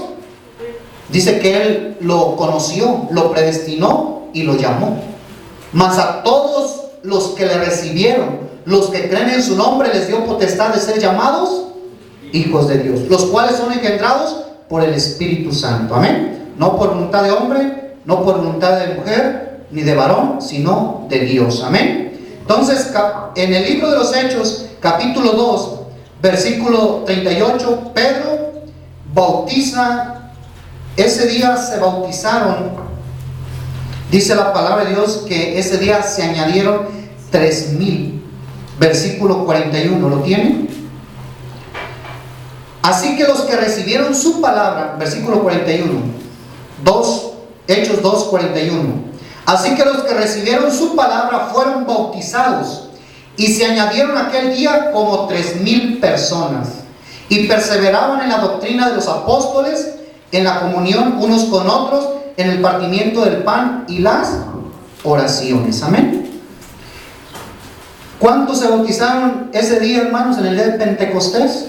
Dice que Él lo conoció, lo predestinó y lo llamó. Mas a todos los que le recibieron, los que creen en su nombre, les dio potestad de ser llamados hijos de Dios, los cuales son engendrados por el Espíritu Santo. Amén. No por voluntad de hombre, no por voluntad de mujer, ni de varón, sino de Dios. Amén. Entonces, en el libro de los Hechos, capítulo 2, versículo 38, Pedro bautiza. Ese día se bautizaron, dice la palabra de Dios, que ese día se añadieron 3,000. Versículo 41, ¿lo tienen? Así que los que recibieron su palabra, versículo 41, Hechos 2, 41. Así que los que recibieron su palabra fueron bautizados, y se añadieron aquel día como 3,000 personas, y perseveraban en la doctrina de los apóstoles, en la comunión unos con otros, en el partimiento del pan y las oraciones. Amén. ¿Cuántos se bautizaron ese día, hermanos, en el día de Pentecostés?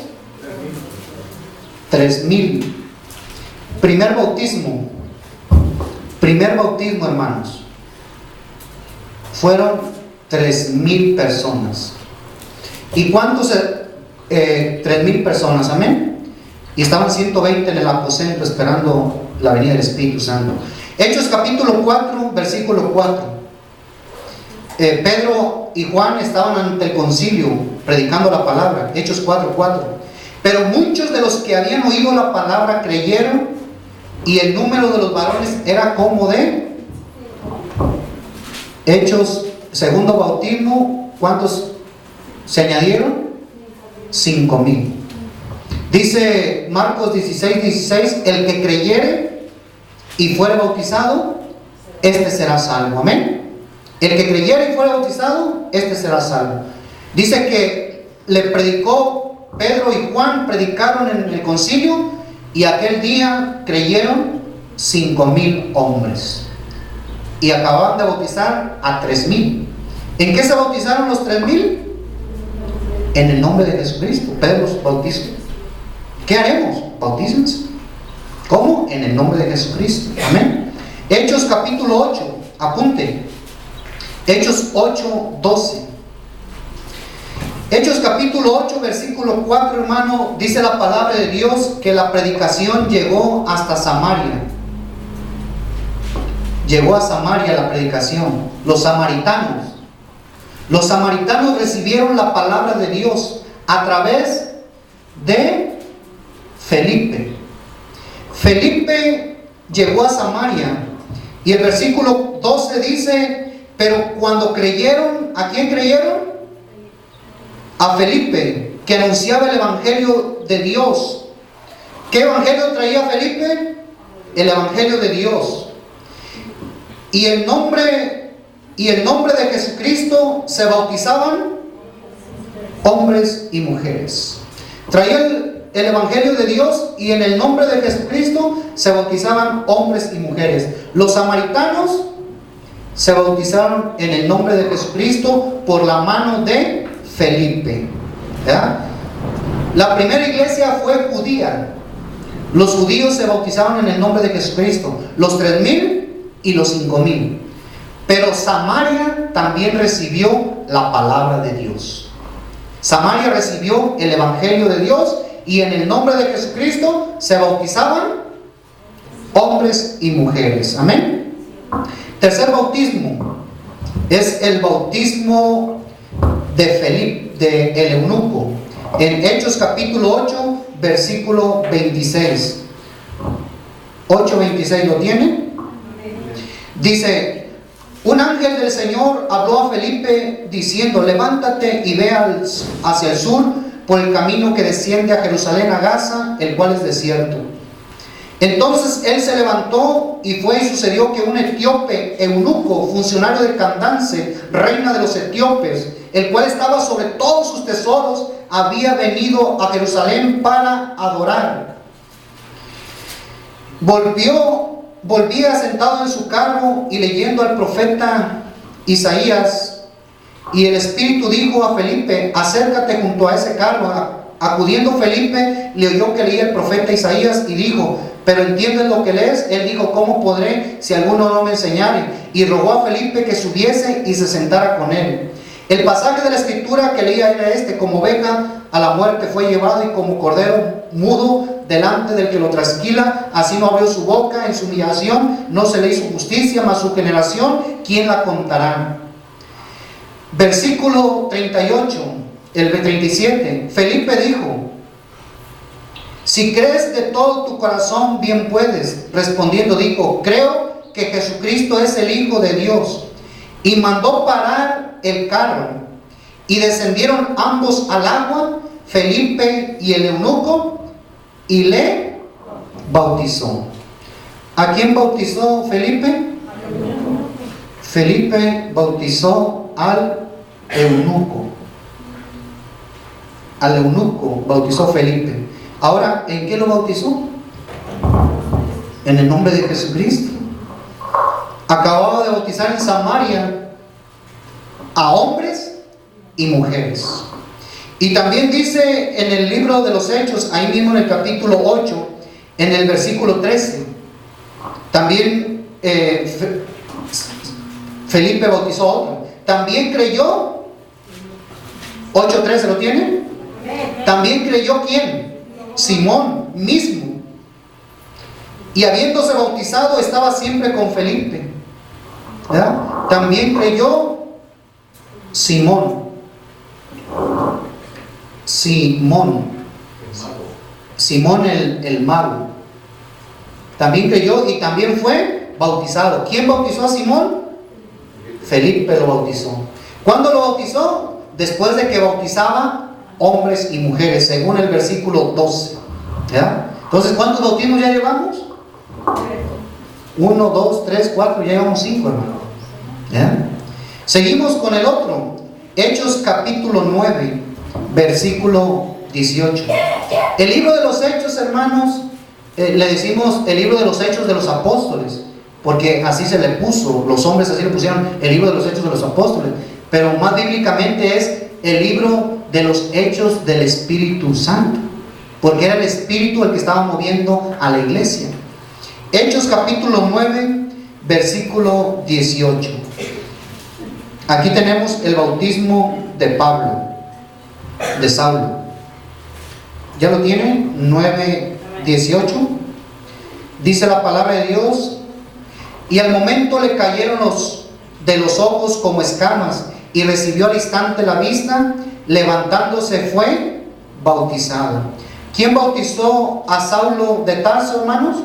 3,000. Primer bautismo, hermanos, fueron 3,000 personas. ¿Y cuántos? 3,000 personas, amén. Y estaban 120 en el aposento esperando la venida del Espíritu Santo. Hechos capítulo 4, versículo 4. Pedro y Juan estaban ante el concilio predicando la palabra. Hechos 4, 4. Pero muchos de los que habían oído la palabra creyeron, y el número de los varones era como de Hechos, segundo bautismo, ¿cuántos se añadieron? 5,000. Dice Marcos 16, 16, el que creyere y fuere bautizado, este será salvo. Amén. El que creyere y fuera bautizado, este será salvo. Dice que le predicó Pedro y Juan, predicaron en el concilio, y aquel día creyeron 5,000 hombres. Y acababan de bautizar a 3,000. ¿En qué se bautizaron los 3,000? En el nombre de Jesucristo. Pedro los bautizó. ¿Qué haremos? Bautícense. ¿Cómo? En el nombre de Jesucristo. Amén. Hechos capítulo 8. Apunte. Hechos 8, 12. Hechos capítulo 8, versículo 4, hermano, dice la palabra de Dios que la predicación llegó hasta Samaria. Llegó a Samaria la predicación. Los samaritanos recibieron la palabra de Dios a través de Felipe. Felipe llegó a Samaria, y el versículo 12 dice: pero cuando creyeron, ¿a quién creyeron? A Felipe, que anunciaba el evangelio de Dios. ¿Qué evangelio traía Felipe? El evangelio de Dios. Y el nombre de Jesucristo se bautizaban hombres y mujeres. Traía el evangelio de Dios, y en el nombre de Jesucristo se bautizaban hombres y mujeres. Los samaritanos se bautizaron en el nombre de Jesucristo por la mano de Felipe. ¿Verdad? La primera iglesia fue judía. Los judíos se bautizaron en el nombre de Jesucristo, los 3,000 y los 5,000. Pero Samaria también recibió la palabra de Dios. Samaria recibió el evangelio de Dios, y en el nombre de Jesucristo se bautizaban hombres y mujeres. Amén. Tercer bautismo es el bautismo de Felipe, de el eunuco, en Hechos capítulo 8, versículo 26. 8:26, ¿lo tienen? Dice: un ángel del Señor habló a Felipe diciendo: levántate y ve hacia el sur por el camino que desciende a Jerusalén, a Gaza, el cual es desierto. Entonces él se levantó y fue, y sucedió que un etíope eunuco, funcionario de Candace, reina de los etíopes, el cual estaba sobre todos sus tesoros, había venido a Jerusalén para adorar. Volvía sentado en su carro y leyendo al profeta Isaías, y el Espíritu dijo a Felipe: acércate junto a ese carro. Acudiendo Felipe, le oyó que leía el profeta Isaías y dijo: ¿pero entiendes lo que lees? Él dijo: ¿cómo podré si alguno no me enseñare? Y rogó a Felipe que subiese y se sentara con él. El pasaje de la escritura que leía era este: como oveja a la muerte fue llevado, y como cordero mudo delante del que lo trasquila, así no abrió su boca en su humillación, no se le hizo justicia, mas su generación, ¿quién la contará? Versículo 38, el 37, Felipe dijo: si crees de todo tu corazón, bien puedes. Respondiendo dijo: creo que Jesucristo es el Hijo de Dios. Y mandó parar el carro, y descendieron ambos al agua, Felipe y el eunuco, y le bautizó. ¿A quién bautizó Felipe? Felipe bautizó al eunuco. Al eunuco bautizó Felipe. Ahora, ¿en qué lo bautizó? En el nombre de Jesucristo. Acababa de bautizar en Samaria a hombres y mujeres. Y también dice en el libro de los Hechos, ahí mismo en el capítulo 8, en el versículo 13, también Felipe bautizó a otro. También creyó, 8:13, ¿lo tiene? También creyó ¿quién? Simón mismo. Y habiéndose bautizado estaba siempre con Felipe. ¿Verdad? También creyó Simón. Simón el mago. También creyó y también fue bautizado. ¿Quién bautizó a Simón? Felipe lo bautizó. ¿Cuándo lo bautizó? Después de que bautizaba hombres y mujeres, según el versículo 12. ¿Ya? Entonces, ¿cuántos bautismos ya llevamos? 1, 2, 3, 4, ya llevamos 5, hermano. ¿Ya? Seguimos con el otro. Hechos capítulo 9, versículo 18. El libro de los Hechos, hermanos, le decimos el libro de los Hechos de los Apóstoles, porque así se le puso, los hombres así le pusieron el libro de los Hechos de los Apóstoles, pero más bíblicamente es el libro de los Hechos del Espíritu Santo, porque era el Espíritu el que estaba moviendo a la iglesia. Hechos capítulo 9, versículo 18. Aquí tenemos el bautismo de Pablo, de Saulo. ¿Ya lo tienen? 9, 18. Dice la palabra de Dios: y al momento le cayeron de los ojos como escamas, y recibió al instante la vista, levantándose fue bautizado. ¿Quién bautizó a Saulo de Tarso, hermanos?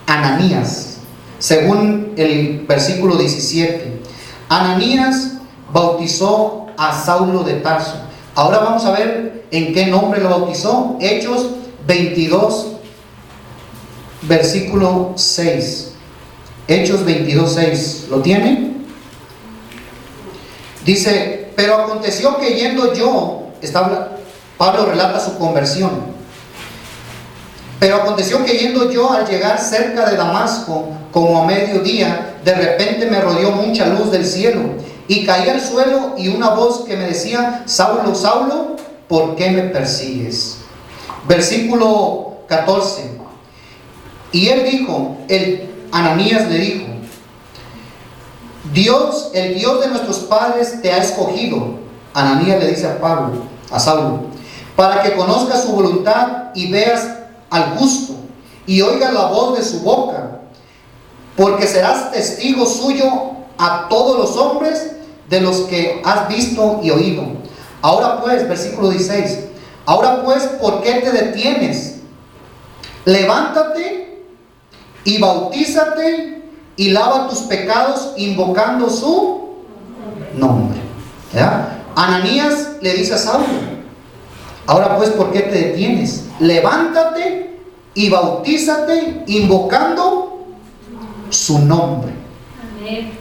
Ananías, según el versículo 17. Ananías bautizó a Saulo de Tarso. Ahora vamos a ver en qué nombre lo bautizó. Hechos 22, versículo 6. Hechos 22, 6. ¿Lo tienen? Dice: pero aconteció que yendo yo, Pablo relata su conversión. Pero aconteció que yendo yo, al llegar cerca de Damasco, como a mediodía, de repente me rodeó mucha luz del cielo, y caí al suelo, y una voz que me decía: Saulo, Saulo, ¿por qué me persigues? Versículo 14. Y él dijo, Ananías le dijo: Dios, el Dios de nuestros padres, te ha escogido. Ananías le dice a Saulo, para que conozcas su voluntad y veas al justo, y oigas la voz de su boca, porque serás testigo suyo a todos los hombres de los que has visto y oído. Ahora pues, versículo 16, ahora pues, ¿por qué te detienes? Levántate y bautízate y lava tus pecados invocando su nombre. ¿Ya? Ananías le dice a Saulo: ahora pues, ¿por qué te detienes? Levántate y bautízate invocando su nombre.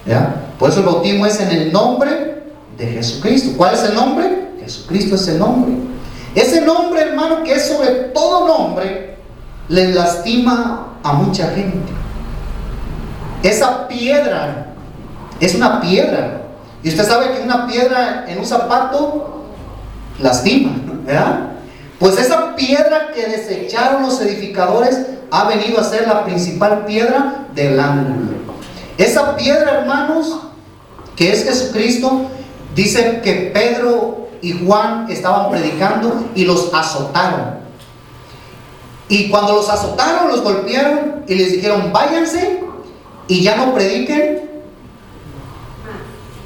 ¿Ya? Por eso el bautismo es en el nombre de Jesucristo. ¿Cuál es el nombre? Jesucristo es el nombre. Ese nombre, hermano, que es sobre todo nombre, le lastima a mucha gente. Esa piedra es una piedra, y usted sabe que una piedra en un zapato lastima, ¿verdad? Pues esa piedra que desecharon los edificadores ha venido a ser la principal piedra del ángulo. Esa piedra, hermanos, que es Jesucristo, dice que Pedro y Juan estaban predicando y los azotaron. Y cuando los azotaron, los golpearon y les dijeron, váyanse y ya no prediquen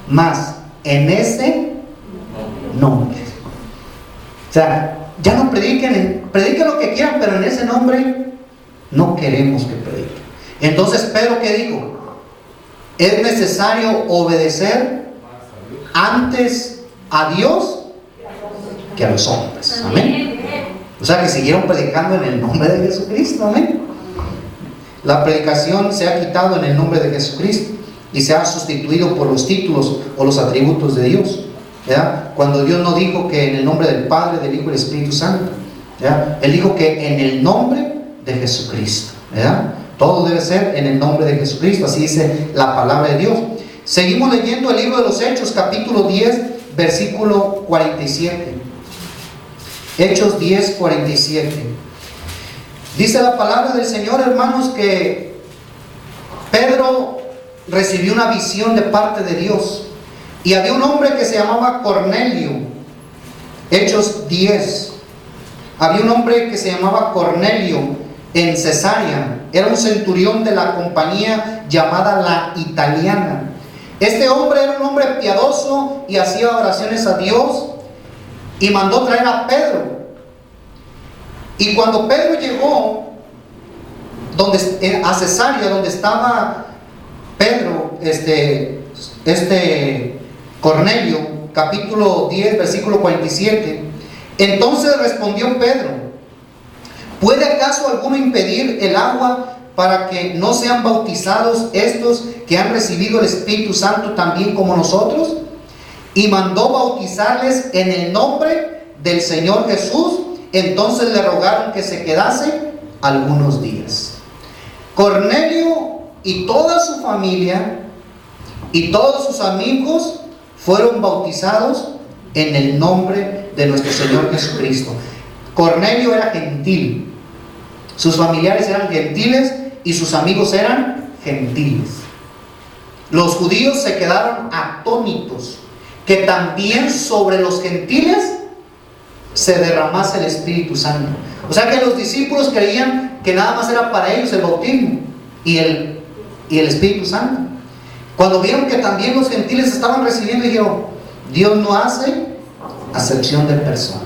más en ese nombre. O sea, ya no prediquen lo que quieran, pero en ese nombre no queremos que prediquen. Entonces Pedro, ¿qué dijo? Es necesario obedecer antes a Dios que a los hombres. Amén. O sea, que siguieron predicando en el nombre de Jesucristo. Amén. La predicación se ha quitado en el nombre de Jesucristo y se ha sustituido por los títulos o los atributos de Dios, ¿verdad? Cuando Dios no dijo que en el nombre del Padre, del Hijo y del Espíritu Santo, ¿verdad? Él dijo que en el nombre de Jesucristo, ¿verdad? Todo debe ser en el nombre de Jesucristo, así dice la palabra de Dios. Seguimos leyendo el libro de los Hechos, capítulo 10, versículo 47. Hechos 10, 47. Dice la palabra del Señor, hermanos, que Pedro recibió una visión de parte de Dios. Y había un hombre que se llamaba Cornelio. Hechos 10. Había un hombre que se llamaba Cornelio en Cesarea. Era un centurión de la compañía llamada la Italiana. Este hombre era un hombre piadoso y hacía oraciones a Dios y mandó traer a Pedro. Y cuando Pedro llegó a Cesarea, donde estaba Pedro, Cornelio, capítulo 10, versículo 47, entonces respondió Pedro: ¿puede acaso alguno impedir el agua para que no sean bautizados estos que han recibido el Espíritu Santo también como nosotros? Y mandó bautizarles en el nombre del Señor Jesús. Entonces le rogaron que se quedase algunos días. Cornelio y toda su familia y todos sus amigos fueron bautizados en el nombre de nuestro Señor Jesucristo. Cornelio era gentil, sus familiares eran gentiles y sus amigos eran gentiles. Los judíos se quedaron atónitos que también sobre los gentiles se derramase el Espíritu Santo. O sea que los discípulos creían que nada más era para ellos el bautismo y el Espíritu Santo. Cuando vieron que también los gentiles estaban recibiendo, dijeron: Dios no hace acepción de personas.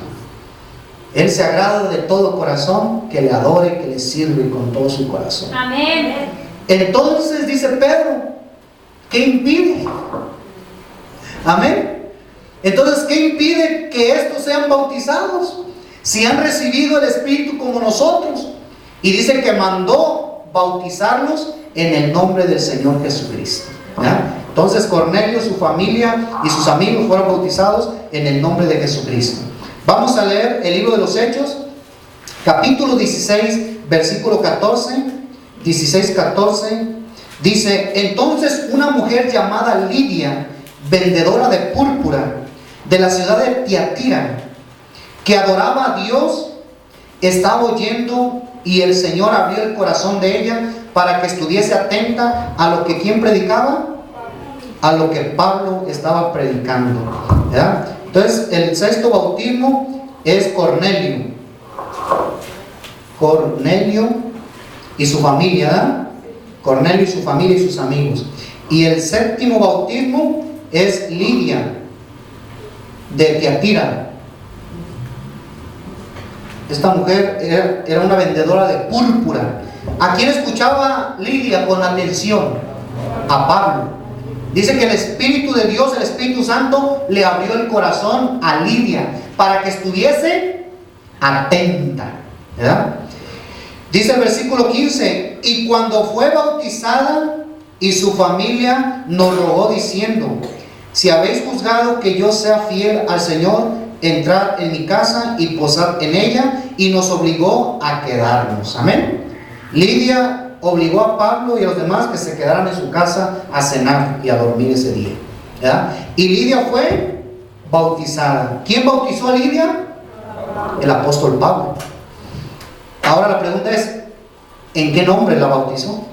Él se agrada de todo corazón que le adore, que le sirve con todo su corazón. Amén. Entonces dice Pedro: ¿qué impide? Amén. Entonces, ¿qué impide que estos sean bautizados? Si han recibido el Espíritu como nosotros. Y dice que mandó bautizarlos en el nombre del Señor Jesucristo. ¿Ya? Entonces Cornelio, su familia y sus amigos fueron bautizados en el nombre de Jesucristo. Vamos a leer el libro de los Hechos, capítulo 16, versículo 14. 16, 14. Dice: entonces una mujer llamada Lidia, vendedora de púrpura, de la ciudad de Tiatira, que adoraba a Dios, estaba oyendo, y el Señor abrió el corazón de ella para que estuviese atenta a lo que ¿quién predicaba? A lo que Pablo estaba predicando. ¿Verdad? Entonces el sexto bautismo es Cornelio. Cornelio y su familia, ¿verdad? Cornelio y su familia y sus amigos. Y el séptimo bautismo es Lidia de Tiatira. Esta mujer era una vendedora de púrpura. ¿A quién escuchaba Lidia con atención? A Pablo. Dice que el Espíritu de Dios, el Espíritu Santo, le abrió el corazón a Lidia para que estuviese atenta, ¿verdad? Dice el versículo 15: y cuando fue bautizada y su familia nos rogó diciendo: si habéis juzgado que yo sea fiel al Señor, entrad en mi casa y posad en ella. Y nos obligó a quedarnos. Amén. Lidia obligó a Pablo y a los demás que se quedaran en su casa a cenar y a dormir ese día, ¿verdad? Y Lidia fue bautizada. ¿Quién bautizó a Lidia? El apóstol Pablo. Ahora la pregunta es: ¿en qué nombre la bautizó?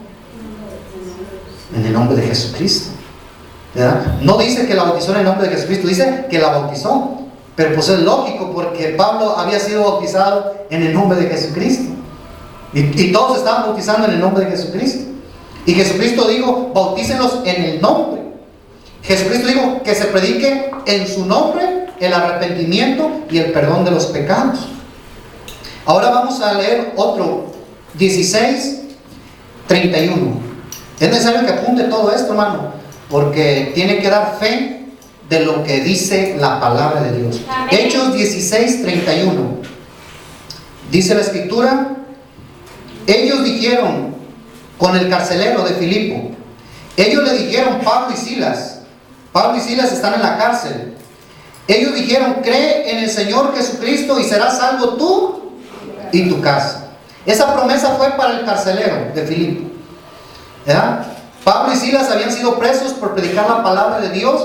En el nombre de Jesucristo, ¿verdad? No dice que la bautizó en el nombre de Jesucristo, dice que la bautizó. Pero pues es lógico, porque Pablo había sido bautizado en el nombre de Jesucristo. Y todos estaban bautizando en el nombre de Jesucristo. Y Jesucristo dijo, bautícenlos en el nombre. Jesucristo dijo que se predique en su nombre el arrepentimiento y el perdón de los pecados. Ahora vamos a leer otro, 16:31. Es necesario que apunte todo esto, hermano, porque tiene que dar fe de lo que dice la palabra de Dios. Amén. Hechos 16:31. Dice la escritura, ellos dijeron con el carcelero de Filipo, ellos le dijeron, Pablo y Silas están en la cárcel. Ellos dijeron, cree en el Señor Jesucristo y serás salvo tú y tu casa. Esa promesa fue para el carcelero de Filipo, ¿verdad? Pablo y Silas habían sido presos por predicar la palabra de Dios.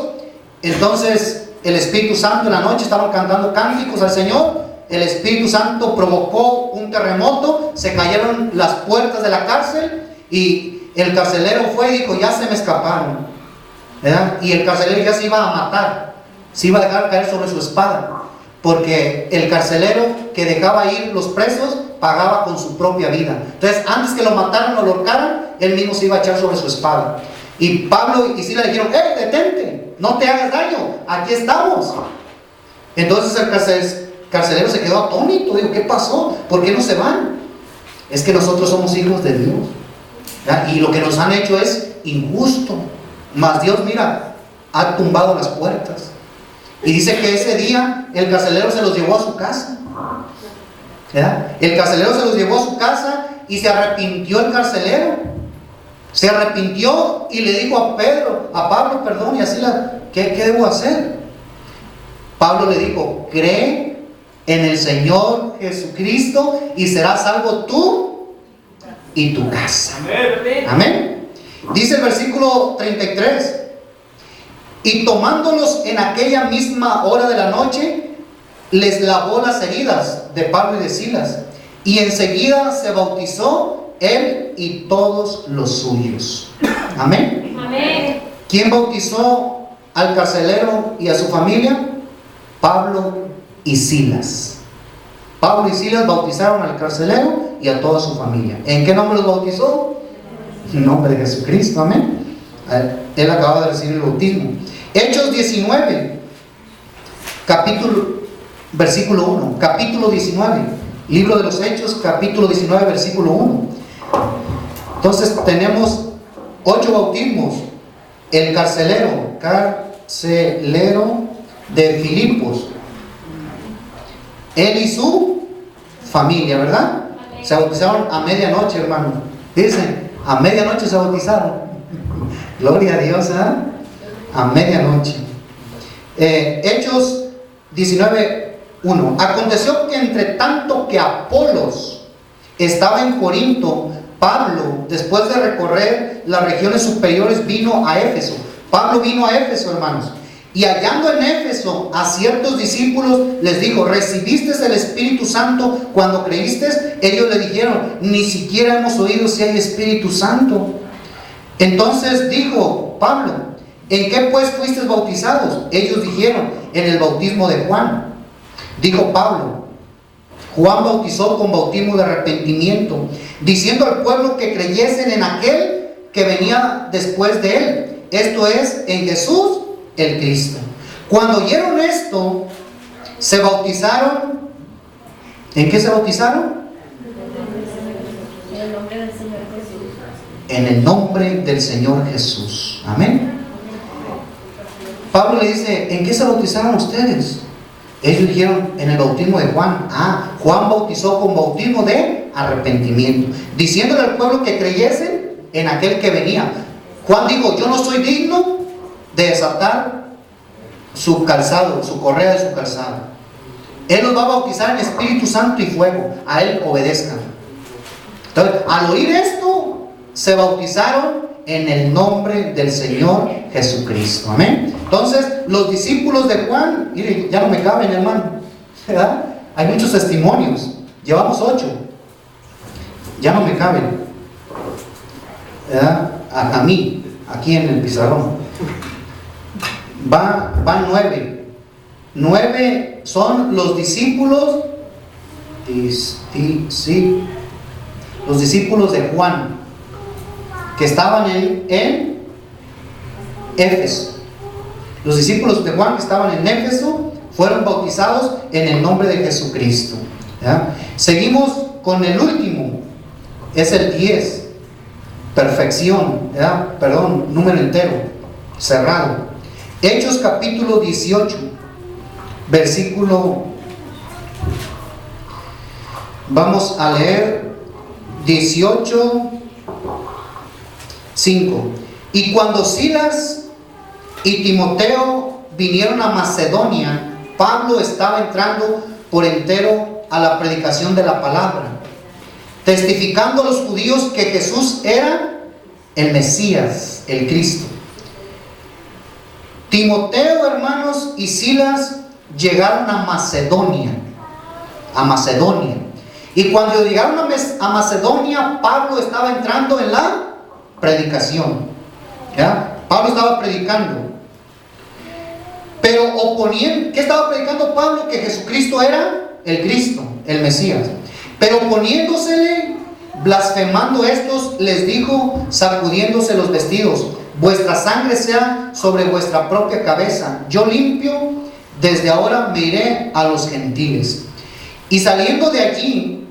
Entonces el Espíritu Santo en la noche estaban cantando cánticos al Señor. El Espíritu Santo provocó un terremoto, se cayeron las puertas de la cárcel y el carcelero fue y dijo, ya se me escaparon, ¿verdad? Y el carcelero ya se iba a matar, se iba a dejar caer sobre su espada, porque el carcelero que dejaba ir los presos pagaba con su propia vida. Entonces antes que lo mataran o lo ahorcaran, él mismo se iba a echar sobre su espada. Y Pablo y Silas le dijeron, detente, no te hagas daño, aquí estamos. Entonces el carcelero se quedó atónito, dijo, ¿qué pasó? ¿Por qué no se van? Es que nosotros somos hijos de Dios, ¿verdad? Y lo que nos han hecho es injusto, mas Dios, mira, ha tumbado las puertas. Y dice que ese día el carcelero se los llevó a su casa, ¿verdad? El carcelero se los llevó a su casa y se arrepintió el carcelero. Se arrepintió y le dijo a Pablo, perdón, y así ¿qué debo hacer? Pablo le dijo, cree en el Señor Jesucristo y serás salvo tú y tu casa. Amén. Amén. Dice el versículo 33, y tomándolos en aquella misma hora de la noche, les lavó las heridas de Pablo y de Silas, y enseguida se bautizó él y todos los suyos. Amén. Amén. ¿Quién bautizó al carcelero y a su familia? Pablo y Silas. Pablo y Silas bautizaron al carcelero y a toda su familia. ¿En qué nombre los bautizó? En nombre de Jesucristo. Amén. Él acaba de recibir el bautismo. Hechos 19, versículo 1. Capítulo 19. Libro de los Hechos, capítulo 19, versículo 1. Entonces tenemos 8 bautismos. El carcelero de Filipos, él y su familia, ¿verdad? Amén. Se bautizaron a medianoche, hermano. Dicen, a medianoche se bautizaron. Gloria a Dios, ¿eh? A medianoche. Hechos 19:1. Aconteció que entre tanto que Apolos estaba en Corinto, Pablo, después de recorrer las regiones superiores, vino a Éfeso. Pablo vino a Éfeso, hermanos. Y hallando en Éfeso a ciertos discípulos, les dijo, ¿recibiste el Espíritu Santo cuando creíste? Ellos le dijeron, ni siquiera hemos oído si hay Espíritu Santo. Entonces dijo Pablo, ¿en qué pues fuisteis bautizados? Ellos dijeron, en el bautismo de Juan. Dijo Pablo, Juan bautizó con bautismo de arrepentimiento, diciendo al pueblo que creyesen en aquel que venía después de él, esto es, en Jesús el Cristo. Cuando oyeron esto, se bautizaron. ¿En qué se bautizaron? En el nombre del Señor Jesús. En el nombre del Señor Jesús. Amén. Pablo le dice, ¿en qué se bautizaron ustedes? Ellos dijeron, en el bautismo de Juan. Juan bautizó con bautismo de arrepentimiento, diciéndole al pueblo que creyesen en aquel que venía. Juan dijo, yo no soy digno de desatar su calzado, su correa de su calzado. Él los va a bautizar en Espíritu Santo y fuego. A él obedezcan. Entonces, al oír esto, se bautizaron en el nombre del Señor Jesucristo. Amén. Entonces, los discípulos de Juan, miren, ya no me caben, hermano, ¿verdad? Hay muchos testimonios. Llevamos 8. Ya no me caben, ¿verdad? A mí, aquí en el pizarrón. Van 9. 9 son los discípulos. los discípulos de Juan, que estaban en Éfeso. Los discípulos de Juan que estaban en Éfeso fueron bautizados en el nombre de Jesucristo. ¿Ya? Seguimos con el último, es el 10, perfección, ¿ya? Perdón, número entero, cerrado. Hechos capítulo 18, versículo, vamos a leer 18, 5. Y cuando Silas y Timoteo vinieron a Macedonia, Pablo estaba entrando por entero a la predicación de la palabra, testificando a los judíos que Jesús era el Mesías, el Cristo. Timoteo, hermanos, y Silas llegaron a Macedonia. Y cuando llegaron a Macedonia, Pablo estaba entrando en la predicación. ¿Ya? Pablo estaba predicando. Pero ¿qué estaba predicando Pablo? Que Jesucristo era el Cristo, el Mesías. Pero oponiéndosele, blasfemando estos, les dijo, sacudiéndose los vestidos: vuestra sangre sea sobre vuestra propia cabeza. Yo limpio, desde ahora me iré a los gentiles. Y saliendo de allí,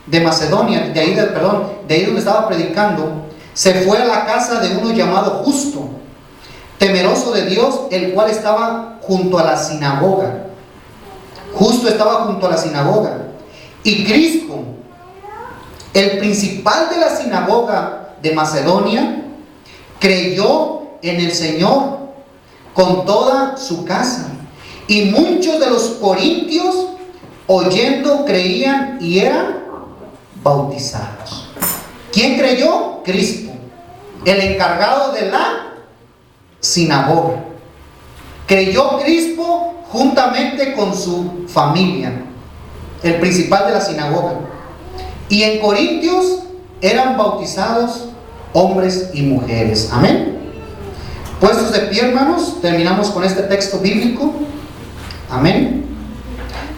de Macedonia, de ahí donde estaba predicando, se fue a la casa de uno llamado Justo, temeroso de Dios, el cual estaba junto a la sinagoga. Justo estaba junto a la sinagoga. Y Crispo, el principal de la sinagoga de Macedonia, creyó en el Señor con toda su casa. Y muchos de los corintios, oyendo, creían y eran bautizados. ¿Quién creyó? Crispo, el encargado de la sinagoga. Creyó Crispo juntamente con su familia, el principal de la sinagoga. Y en Corintios eran bautizados hombres y mujeres. Amén. Puestos de pie, hermanos, terminamos con este texto bíblico. Amén.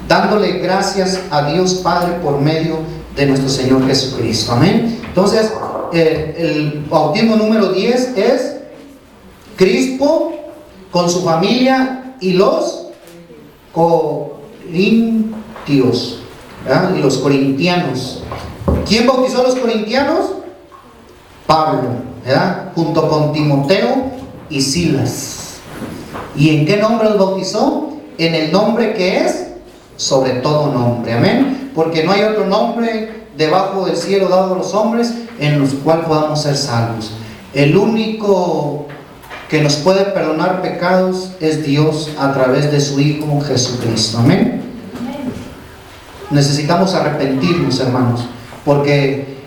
Dándole gracias a Dios Padre por medio de nuestro Señor Jesucristo. Amén. Entonces, el bautismo número 10 es Crispo con su familia y los corintios, ¿verdad? Y los corintianos. ¿Quién bautizó a los corintianos? Pablo, ¿verdad? Junto con Timoteo y Silas. ¿Y en qué nombre los bautizó? En el nombre que es sobre todo nombre. Amén. Porque no hay otro nombre debajo del cielo dado a los hombres en los cuales podamos ser salvos. El único que nos puede perdonar pecados es Dios a través de su Hijo Jesucristo. Amén. Necesitamos arrepentirnos, hermanos, porque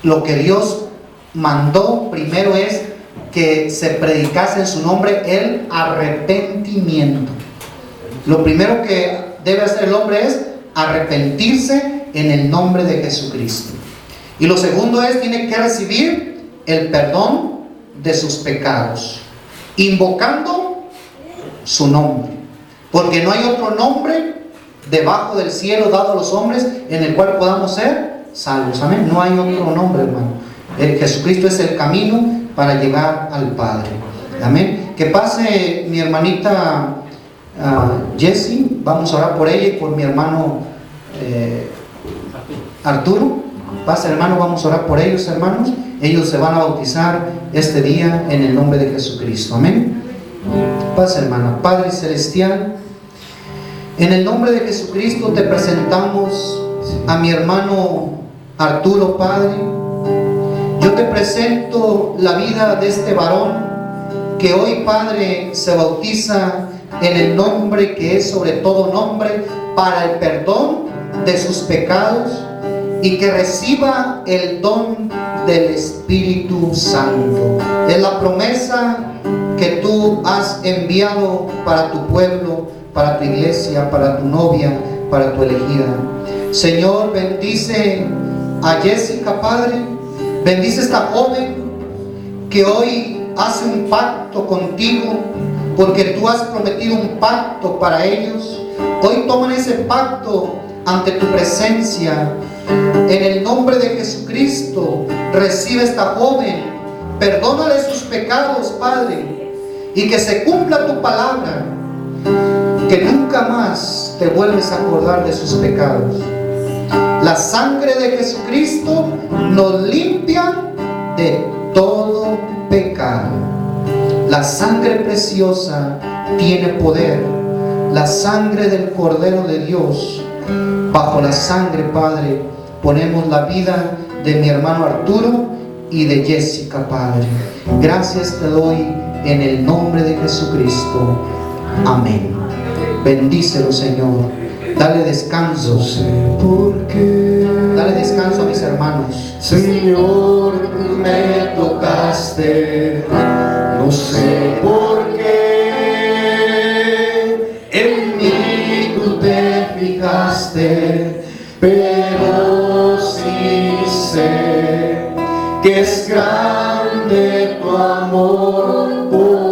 lo que Dios mandó primero es que se predicase en su nombre el arrepentimiento. Lo primero que debe hacer el hombre es arrepentirse en el nombre de Jesucristo. Y lo segundo es, tiene que recibir el perdón de sus pecados, invocando su nombre, porque no hay otro nombre debajo del cielo dado a los hombres en el cual podamos ser salvos. Amén. No hay otro nombre, hermano. Jesucristo es el camino para llegar al Padre. Amén. Que pase mi hermanita Jessie, vamos a orar por ella y por mi hermano Arturo. Pase, hermano, vamos a orar por ellos, hermanos. Ellos se van a bautizar este día en el nombre de Jesucristo. Amén. Pase, hermana. Padre Celestial, en el nombre de Jesucristo te presentamos a mi hermano Arturo, Padre. Yo te presento la vida de este varón que hoy, Padre, se bautiza en el nombre que es sobre todo nombre, para el perdón de sus pecados, y que reciba el don del Espíritu Santo. Es la promesa que tú has enviado para tu pueblo, para tu iglesia, para tu novia, para tu elegida. Señor, bendice a Jessica, Padre. Bendice a esta joven que hoy hace un pacto contigo, porque tú has prometido un pacto para ellos. Hoy toman ese pacto ante tu presencia En el nombre de Jesucristo, recibe esta joven, perdónale sus pecados, Padre, y que se cumpla tu palabra, que nunca más te vuelves a acordar de sus pecados. La sangre de Jesucristo nos limpia de todo pecado. La sangre preciosa tiene poder. La sangre del Cordero de Dios. Bajo la sangre, Padre, ponemos la vida de mi hermano Arturo y de Jessica, Padre. Gracias te doy en el nombre de Jesucristo. Amén. Bendícelo, Señor. Dale descanso. Dale descanso a mis hermanos. Señor, me tocaste, no sé por qué, en mí tú te fijaste, pero sí sé que es grande tu amor por